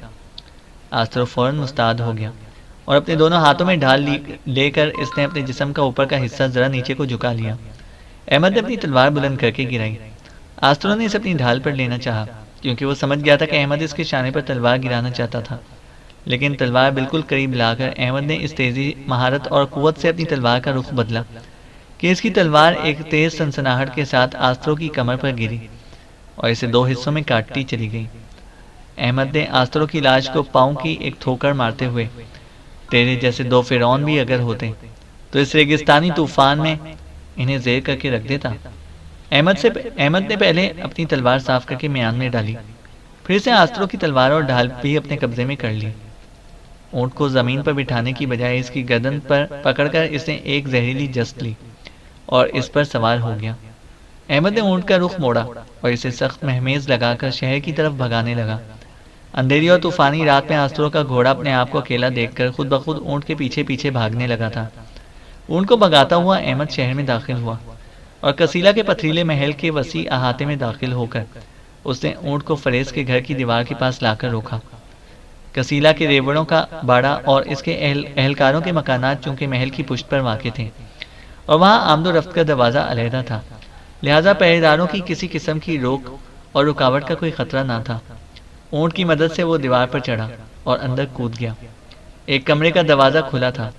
آسترو فوراً مستعد ہو گیا اور اپنے دونوں ہاتھوں میں ڈھال لے کر اس نے اپنے جسم کا اوپر کا حصہ ذرا نیچے کو جھکا لیا۔ احمد نے اپنی تلوار بلند کر کے گرائی۔ آسترو نے اسے اپنی ڈھال پر لینا چاہا کیونکہ وہ سمجھ گیا تھا کہ احمد اس کے شانے پر تلوار گرانا چاہتا تھا، لیکن تلوار بالکل قریب لا کر احمد نے اس تیزی، مہارت اور قوت سے اپنی تلوار کا رخ بدلا کہ اس کی تلوار ایک تیز سنسناہٹ کے ساتھ آسترو کی کمر پر گری اور اسے دو حصوں میں کاٹتی چلی گئی۔ احمد نے آسترو کی لاش کو پاؤں کی ایک ٹھوکر مارتے ہوئے، تیرے جیسے دو فرعون بھی اگر ہوتے تو اس ریگستانی طوفان میں انہیں زیر کر کے رکھ دیتا۔ احمد نے پہلے اپنی تلوار صاف کر کے میان میں ڈالی، پھر سے آسترو کی تلوار اور ڈھال بھی اپنے قبضے میں کر لی۔ اونٹ کو زمین پر بٹھانے کی بجائے اس کی گردن پر پکڑ کر اس نے ایک زہریلی جست لی اور اس پر سوار ہو گیا۔ احمد نے اونٹ کا رخ موڑا اور اسے سخت مہمیز لگا کر شہر کی طرف بھگانے لگا۔ اندھیری اور طوفانی رات میں آستروں کا گھوڑا اپنے آپ کو اکیلا دیکھ کر خود بخود اونٹ کے پیچھے پیچھے بھاگنے لگا تھا۔ اونٹ کو بھگاتا ہوا احمد شہر میں داخل ہوا اور کسیلا کے پتھریلے محل کے وسیع احاطے میں داخل ہو کر اس نے اونٹ کو فریس کے گھر کی دیوار کے پاس لا کر روکا۔ کسیلا کے ریوڑوں کا باڑا اور اس کے اہلکاروں کے مکانات چونکہ محل کی پشت پر واقع تھے اور وہاں آمد و رفت کا دروازہ علیحدہ تھا، لہذا پہریداروں کی کسی قسم کی روک اور رکاوٹ کا کوئی خطرہ نہ تھا۔ اونٹ کی مدد سے وہ دیوار پر چڑھا اور اندر کود گیا۔ ایک کمرے کا دروازہ کھلا تھا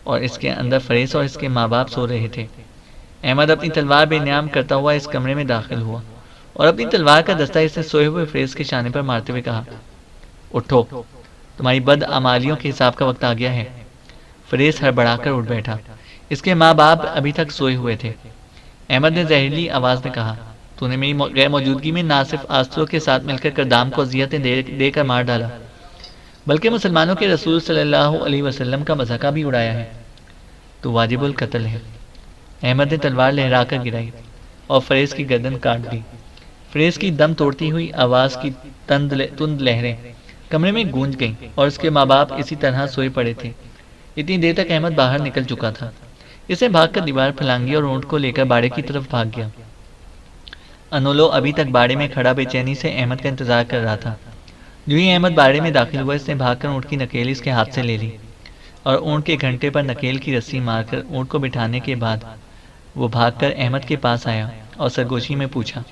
اور اس کے اندر فریس اور اس کے ماں باپ سو رہے تھے۔ احمد اپنی تلوار بے نیام کرتا ہوا اس کمرے میں داخل ہوا اور اپنی تلوار کا دستہ اس نے سوئے ہوئے فریس کے شانے پر مارتے ہوئے کہا، اٹھو، تمہاری بد اعمالیوں کے حساب کا وقت آ گیا ہے۔ فریس ہڑبڑا کر اٹھ بیٹھا۔ اس کے ماں باپ ابھی تک سوئے ہوئے تھے۔ احمد نے زہریلی آواز میں کہا، تو نے میری غیر موجودگی میں نہ صرف آستروں کے ساتھ مل کر کردام کو اذیتیں دے کر مار ڈالا، بلکہ مسلمانوں کے رسول صلی اللہ علیہ وسلم کا مذاق بھی اڑایا ہے۔ تو واجب القتل ہے۔ احمد نے تلوار لہرا کر گرائی اور فریس کی گردن کاٹ دی۔ فریس کی دم توڑتی ہوئی آواز کی تند لہریں کمرے میں گونج گئیں اور اس کے ماں باپ اسی طرح سوئے پڑے تھے۔ اتنی دیر تک احمد باہر نکل چکا تھا۔ اسے بھاگ کر دیوار پھلانگی اور اونٹ کو لے کر باڑے کی طرف بھاگ گیا۔ انولو ابھی تک باڑے میں کھڑا بے چینی سے احمد کا انتظار کر رہا تھا۔ جو ہی احمد باڑے میں داخل ہوا، اس نے بھاگ کر اونٹ کی نکیل اس کے ہاتھ سے لے لی اور اونٹ کے گھنٹے پر نکیل کی رسی مار کر اونٹ کو بٹھانے کے بعد وہ بھاگ کر احمد کے پاس آیا اور سرگوشی میں پوچھا،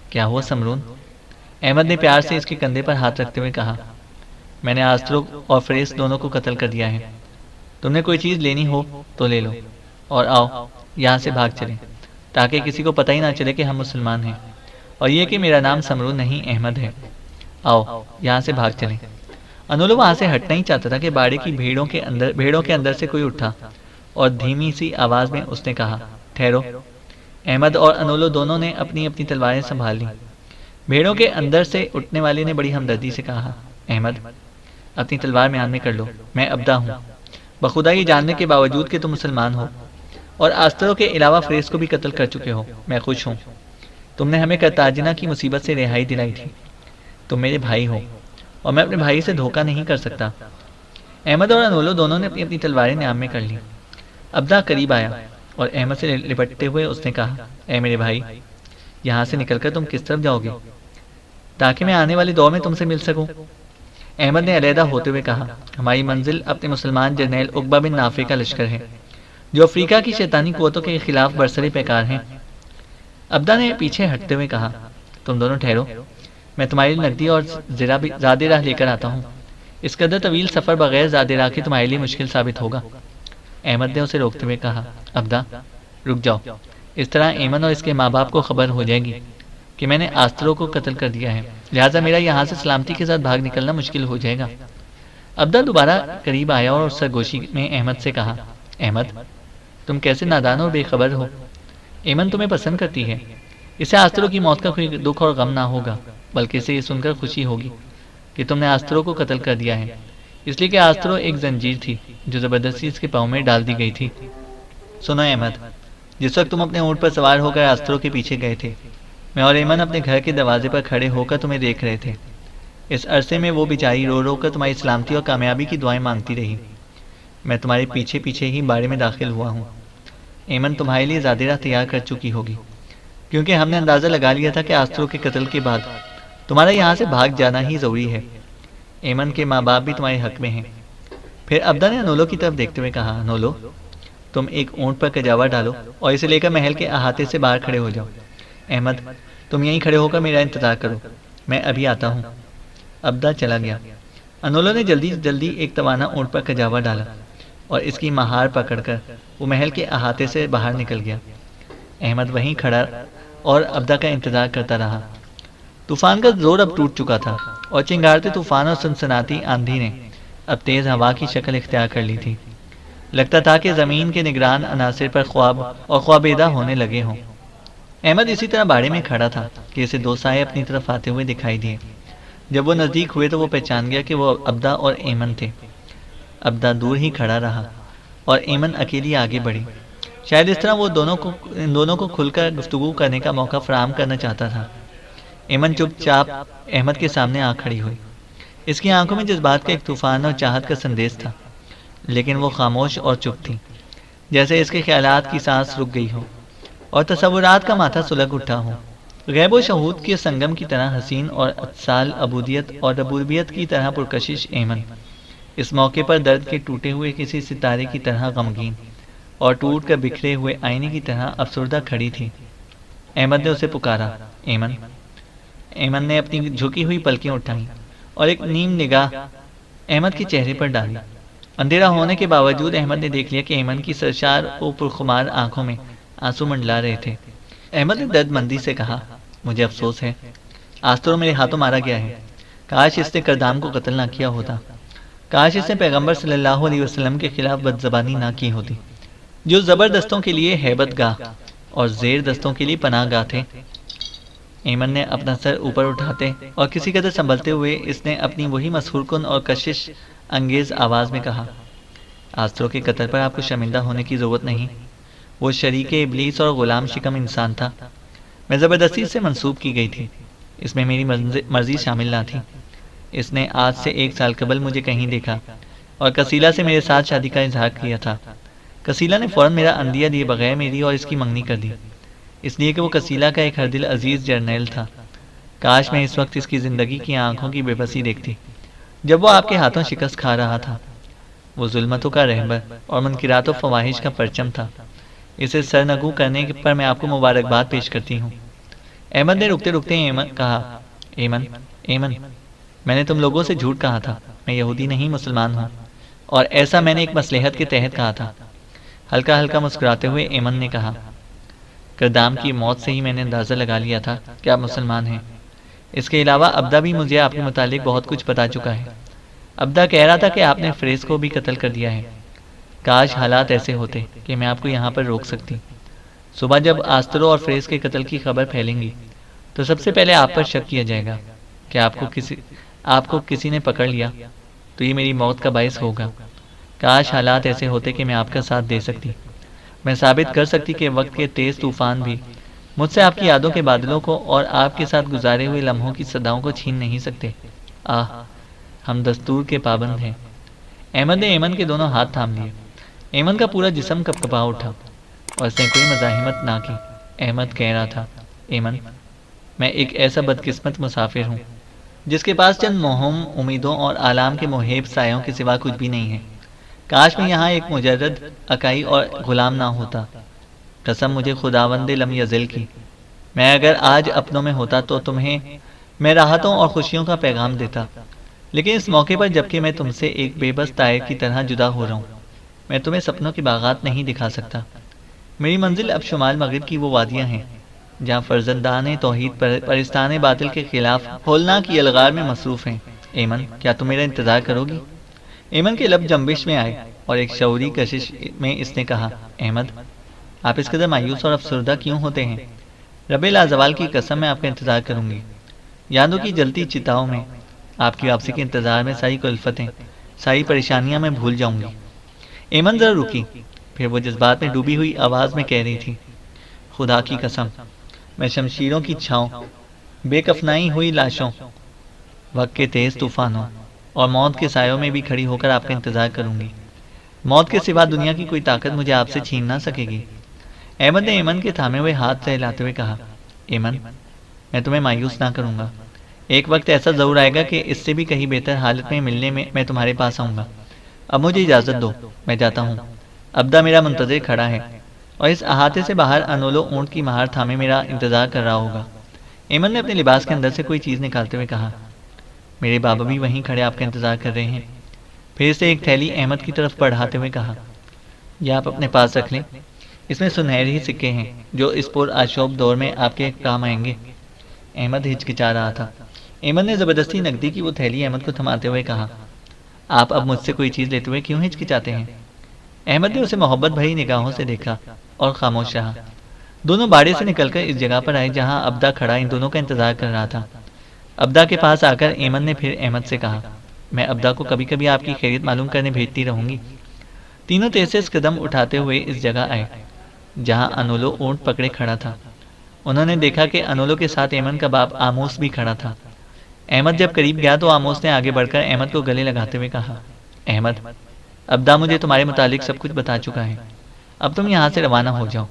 کیا ہوا سمرون؟ احمد نے پیار سے اس کے کندھے پر ہاتھ رکھتے ہوئے کہا، میں نے آسترو اور فریس دونوں کو قتل کر دیا ہے۔ تم نے کوئی چیز لینی ہو تو لے لو اور آؤ یہاں سے بھاگ چلیں، تاکہ کسی کو پتہ ہی نہ چلے کہ ہم مسلمان ہیں، اور یہ کہ میرا نام سمرون نہیں احمد ہے۔ آؤ یہاں سے بھاگ چلیں۔ انولو وہاں سے ہٹنا ہی چاہتا تھا کہ باڑے کی بھیڑوں کے اندر سے کوئی اٹھا اور دھیمی سی آواز میں اس نے کہا، ٹھہرو۔ احمد اور انولو دونوں نے اپنی اپنی تلواریں سنبھال لیں۔ بھیڑوں کے اندر سے اٹھنے والے نے بڑی ہمدردی سے کہا، احمد اپنی تلوار میان میں کر لو، میں ابدا ہوں۔ بخدا یہ جاننے کے باوجود کہ تم مسلمان ہو اور آستروں کے علاوہ فریس کو بھی قتل کر چکے ہو، میں خوش ہوں۔ تم نے ہمیں کرتاجنہ کی مصیبت سے رہائی دلائی تھی۔ تم میرے بھائی ہو اور میں اپنے بھائی سے دھوکہ نہیں کر سکتا۔ احمد اور انولو دونوں نے اپنی اپنی تلواریں نیام میں کر لیں۔ ابدا قریب آیا اور احمد سے لپٹتے ہوئے اس نے کہا، اے میرے بھائی، یہاں سے نکل کر تم کس طرف جاؤ گے تاکہ میں آنے والے دور میں تم سے مل سکوں؟ احمد نے علیحدہ ہوتے ہوئے کہا، ہماری منزل اپنے مسلمان جرنیل عقبہ بن نافع کا لشکر ہے، جو افریقہ کی شیطانی قوتوں کے خلاف برسر پیکار ہیں۔ ابدا نے پیچھے ہٹتے ہوئے کہا، تم دونوں ٹھہرو، میں تمہاری نقدی اور زیادہ راہ لے کر آتا ہوں۔ اس قدر طویل سفر بغیر زیادہ راہ کے تمہارے لیے مشکل ثابت ہوگا۔ احمد نے اسے روکتے ہوئے کہا، ابدا رک جاؤ، اس طرح ایمن اور اس کے ماں باپ کو خبر ہو جائے گی کہ میں نے آستروں کو قتل کر دیا ہے، لہٰذا میرا یہاں سے سلامتی کے ساتھ بھاگ نکلنا مشکل ہو جائے گا۔ ابدا دوبارہ قریب آیا اور سرگوشی میں احمد سے کہا، احمد تم کیسے نادان اور بے خبر ہو؟ ایمن تمہیں پسند کرتی ہے، اسے آستروں کی موت کا کوئی دکھ اور غم نہ ہوگا، بلکہ اسے یہ سن کر خوشی ہوگی کہ تم نے آستروں کو قتل کر دیا ہے، اس لیے کہ آستروں ایک زنجیر تھی جو زبردستی اس کے پاؤں میں ڈال دی گئی تھی۔ سنو احمد، جس وقت تم اپنے اونٹ پر سوار ہو کر آستروں کے پیچھے گئے تھے، میں اور ایمن اپنے گھر کے دروازے پر کھڑے ہو کر تمہیں دیکھ رہے تھے۔ اس عرصے میں وہ بیچاری رو رو کر تمہاری سلامتی اور کامیابی کی دعائیں مانگتی رہی۔ میں تمہارے پیچھے پیچھے ہی باڑے میں داخل ہوا ہوں۔ ایمن تمہارے لیے زیادہ راہ تیار کر چکی ہوگی، کیونکہ ہم نے اندازہ لگا لیا تھا کہ آستروں کے قتل کے بعد تمہارا یہاں سے بھاگ جانا ہی ضروری ہے۔ ایمن کے ماں باپ بھی تمہارے حق میں ہیں۔ پھر ابدا نے انولو کی طرف دیکھتے ہوئے کہا، انولو تم ایک اونٹ پر کجاوا ڈالو اور اسے لے کر محل کے احاطے سے باہر کھڑے ہو جاؤ۔ احمد تم یہیں کھڑے ہو کر میرا انتظار کرو، میں ابھی آتا ہوں۔ ابدا چلا گیا۔ انولو نے جلدی ایک توانا اونٹ پر کجاوا ڈالا اور اس کی مہار پکڑ کر وہ محل کے احاطے سے باہر نکل گیا۔ احمد وہیں کھڑا اور ابدا کا انتظار کرتا رہا۔ طوفان کا زور اب ٹوٹ چکا تھا اور چنگارتے طوفان اور سنسناتی آندھی نے اب تیز ہوا کی شکل اختیار کر لی تھی۔ لگتا تھا کہ زمین کے نگران عناصر پر خواب اور خوابیدہ ہونے لگے ہوں۔ احمد اسی طرح باڑے میں کھڑا تھا کہ اسے دو سائے اپنی طرف آتے ہوئے دکھائی دیے۔ جب وہ نزدیک ہوئے تو وہ پہچان گیا کہ وہ ابدا اور ایمن تھے۔ ابدا دور ہی کھڑا رہا اور ایمن اکیلی آگے بڑھی۔ شاید اس طرح وہ ان دونوں کو کھل کر گفتگو کرنے کا موقع فراہم کرنا چاہتا تھا۔ ایمن چپ چاپ احمد کے سامنے آ کھڑی ہوئی۔ اس کی آنکھوں میں جذبات کا ایک طوفان اور چاہت کا سندیش تھا، لیکن وہ خاموش اور چپ تھی، جیسے اس کے خیالات کی سانس رک گئی ہو اور تصورات کا ماتھا سلگ اٹھا ہو۔ غیب و شہود کے سنگم کی طرح حسین اور اتصال، عبودیت اور ربوبیت کی طرح پرکشش ایمن اس موقع پر درد کے ٹوٹے ہوئے کسی ستارے کی طرح غمگین اور ٹوٹ کر بکھرے ہوئے آئینے کی طرح افسردہ کھڑی تھی۔ احمد نے اسے پکارا، ایمن۔ ایمن نے اپنی جھکی ہوئی پلکیں اٹھائیں اور ایک نیم نگاہ احمد کے چہرے پر ڈالی۔ اندھیرا ہونے کے باوجود احمد نے دیکھ لیا کہ ایمن کی سرشار و پرخمار آنکھوں میں آنسو منڈلا رہے تھے۔ احمد نے درد مندی سے کہا، مجھے افسوس ہے، آستر میرے ہاتھوں مارا گیا ہے۔ کاش اس نے کردام کو قتل نہ کیا ہوتا، کاش اس نے پیغمبر صلی اللہ علیہ وسلم کے خلاف بد زبانی نہ کی ہوتی، جو زبردستوں کے لیے ہیبت گاہ اور زیر دستوں کے لیے پناہ گاہ تھے۔ ایمن نے اپنا سر اوپر اٹھاتے اور کسی قدر سنبھلتے ہوئے اس نے اپنی وہی مسحور کن اور کشش انگیز آواز میں کہا، آستروں کے قتل پر آپ کو شرمندہ ہونے کی ضرورت نہیں۔ وہ شریک ابلیس اور غلام شکم انسان تھا، میں زبردستی سے منسوب کی گئی تھی، اس میں میری مرضی شامل نہ تھی۔ اس نے آج سے 1 سال قبل مجھے کہیں دیکھا اور کسیلہ سے میرے ساتھ شادی کا اظہار کیا تھا۔ کسیلہ نے فوراً میرا اندیہ دیے بغیر میری اور اس کی منگنی کر دی، اس لیے کہ وہ کسیلہ کا ایک ہر دل عزیز جرنیل تھا۔ کاش میں اس وقت اس کی زندگی کی آنکھوں کی بے بسی دیکھتی جب وہ آپ کے ہاتھوں شکست کھا رہا تھا۔ وہ ظلمتوں کا رہبر اور منکرات و فواہش کا پرچم تھا۔ اسے سرنگو کرنے پر میں آپ کو مبارکباد پیش کرتی ہوں۔ احمد نے رکتے رکتے کہا، ایمن، میں نے تم لوگوں سے جھوٹ کہا تھا، میں یہودی نہیں مسلمان ہوں، اور ایسا میں نے ایک مصلحت کے تحت کہا تھا۔ ہلکا ہلکا مسکراتے ہوئے ایمن نے کہا، کردام کی موت سے ہی میں نے اندازہ لگا لیا تھا کہ آپ مسلمان ہیں۔ اس کے علاوہ ابدا بھی مجھے آپ کے متعلق بہت کچھ بتا چکا ہے۔ ابدا کہہ رہا تھا کہ آپ نے فریز کو بھی قتل کر دیا ہے۔ کاش حالات ایسے ہوتے کہ میں آپ کو یہاں پر روک سکتی۔ صبح جب آسترو اور فریز کے قتل کی خبر پھیلیں گی تو سب سے پہلے آپ پر شک کیا جائے گا کہ آپ کو کسی نے پکڑ لیا تو یہ میری موت کا باعث ہوگا۔ کاش حالات ایسے ہوتے کہ میں آپ کا ساتھ دے سکتی، میں ثابت کر سکتی کہ وقت کے تیز طوفان بھی مجھ سے آپ کی یادوں کے بادلوں کو اور آپ کے ساتھ گزارے ہوئے لمحوں کی صداؤں کو چھین نہیں سکتے۔ ہم دستور کے پابند ہیں۔ احمد نے ایمن کے دونوں ہاتھ تھام لیے۔ ایمن کا پورا جسم کپکپا اٹھا اور اس نے کوئی مزاحمت نہ کی۔ احمد کہہ رہا تھا، ایمن، میں ایک ایسا بدقسمت مسافر ہوں جس کے پاس چند مہم امیدوں اور آلام کے محیب سایوں کے سوا کچھ بھی نہیں ہے۔ کاش میں یہاں ایک مجرد اکائی اور غلام نہ ہوتا۔ قسم مجھے خداوند لم یزل کی، میں اگر آج اپنوں میں ہوتا تو تمہیں میں راحتوں اور خوشیوں کا پیغام دیتا، لیکن اس موقع پر جبکہ میں تم سے ایک بے بس طائر کی طرح جدا ہو رہا ہوں، میں تمہیں سپنوں کے باغات نہیں دکھا سکتا۔ میری منزل اب شمال مغرب کی وہ وادیاں ہیں جہاں فرزندان توحید پرستان باطل کے خلاف ہولناک کی الغار میں مصروف ہیں۔ ایمن، کیا تم میرا انتظار کرو گی؟ ایمن کے لب جنبش میں آئے اور ایک شعوری کشش میں اس نے کہا، احمد، آپ اس قدر مایوس اور افسردہ کیوں ہوتے ہیں؟ رب لازوال کی قسم میں آپ کا انتظار کروں گی۔ یادوں کی جلتی چتاؤں میں آپ کی واپسی کے انتظار میں ساری کلفتیں، ساری پریشانیاں میں بھول جاؤں گی۔ ایمن ذرا رکی، پھر وہ جذبات میں ڈوبی ہوئی آواز میں کہہ رہی تھی، خدا کی قسم، میں شمشیروں کی چھاؤں، بے کفنائی ہوئی لاشوں، وقت کے تیز طوفانوں اور موت کے سایوں میں بھی کھڑی ہو کر آپ کا انتظار کروں گی۔ موت کے سوا دنیا کی کوئی طاقت مجھے آپ سے چھین نہ سکے گی۔ احمد نے ایمن کے تھامے ہوئے ہاتھ سے ہلاتے ہوئے کہا، ایمن، میں تمہیں مایوس نہ کروں گا۔ ایک وقت ایسا ضرور آئے گا کہ اس سے بھی کہیں بہتر حالت میں ملنے میں تمہارے پاس آؤں گا۔ اب مجھے اجازت دو، میں جاتا ہوں۔ ابدا میرا منتظر کھڑا ہے اور اس احاطے سے باہر انولو اونٹ کی مہار تھامے میرا انتظار کر رہا ہوگا۔ ایمن نے اپنے لباس کے اندر سے کوئی چیز نکالتے ہوئے کہا، میرے بابا بھی وہیں کھڑے آپ کا انتظار کر رہے ہیں۔ پھر اسے ایک تھیلی احمد کی طرف بڑھاتے ہوئے کہا، یہ آپ اپنے پاس رکھ لیں، اس میں سنہری سکے ہیں جو اس پر آشوب دور میں آپ کے کام آئیں گے۔ احمد ہچکچا رہا تھا۔ ایمن نے زبردستی نقدی کی وہ تھیلی احمد کو تھماتے ہوئے کہا، آپ اب مجھ سے کوئی چیز لیتے ہوئے کیوں ہچکچاتے ہیں؟ احمد نے اسے محبت بھری نگاہوں سے دیکھا اور خاموش رہا۔ دونوں باڑے سے نکل کر اس جگہ پر آئے جہاں ابدا کھڑا ان دونوں کا انتظار کر رہا تھا۔ ابدا کے پاس آ کر ایمن نے پھر احمد سے کہا، میں ابدا کو کبھی کبھی آپ کی خیریت معلوم کرنے بھیجتی رہوں گی۔ تینوں تیز تیز قدم اٹھاتے ہوئے اس جگہ آئے جہاں انولو اونٹ پکڑے کھڑا تھا۔ انہوں نے دیکھا کہ انولو کے ساتھ ایمن کا باپ آموس بھی کھڑا تھا۔ احمد جب قریب گیا تو آموس نے آگے بڑھ کر احمد کو گلے لگاتے ہوئے کہا، احمد، ابدا مجھے تمہارے متعلق سب کچھ بتا چکا ہے، اب تم یہاں سے روانہ ہو جاؤ۔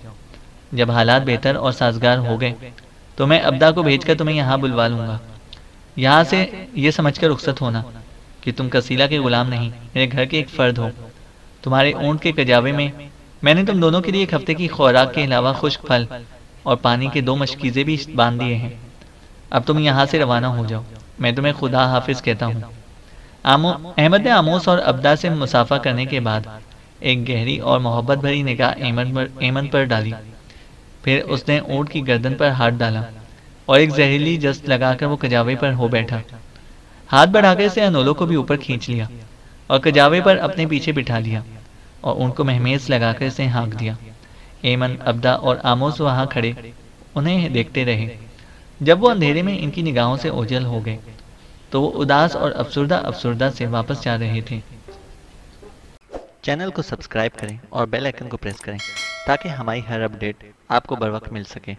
جب حالات بہتر اور سازگار ہو گئے تو میں ابدا کو بھیج کر تمہیں یہاں بلوا لوں گا۔ یہاں سے یہ سمجھ کر رخصت ہونا کہ تم کسیلا کے غلام نہیں، میرے گھر کے ایک فرد ہو۔ تمہارے اونٹ کے کجاوے میں نے تم دونوں کے لیے ایک ہفتے کی خوراک کے علاوہ خشک پھل اور پانی کے 2 مشکیزیں بھی باندھ دیے ہیں۔ اب تم یہاں سے روانہ ہو جاؤ، میں تمہیں خدا حافظ کہتا ہوں۔ احمد نے آموس اور ابدا سے مصافحہ کرنے کے بعد ایک گہری اور محبت بھری نگاہ ایمن پر ڈالی، پھر اس نے اونٹ کی گردن پر ہاتھ ڈالا اور ایک زہریلی جست لگا کر وہ کجاوے پر ہو بیٹھا۔ ہاتھ بڑھا کر اسے انولو کو بھی اوپر کھینچ لیا اور کجاوے پر اپنے پیچھے بٹھا لیا اور اونٹ کو مہمیز لگا کر اسے ہانک دیا۔ ایمن، ابدا اور آموس وہاں کھڑے انہیں دیکھتے رہے۔ جب وہ اندھیرے میں ان کی نگاہوں سے اوجھل ہو گئے تو وہ اداس اور افسردہ سے واپس جا رہے تھے۔ چینل کو سبسکرائب کریں اور بیل آئیکن کو پریس کریں تاکہ ہماری ہر اپڈیٹ آپ کو بر وقت مل سکے۔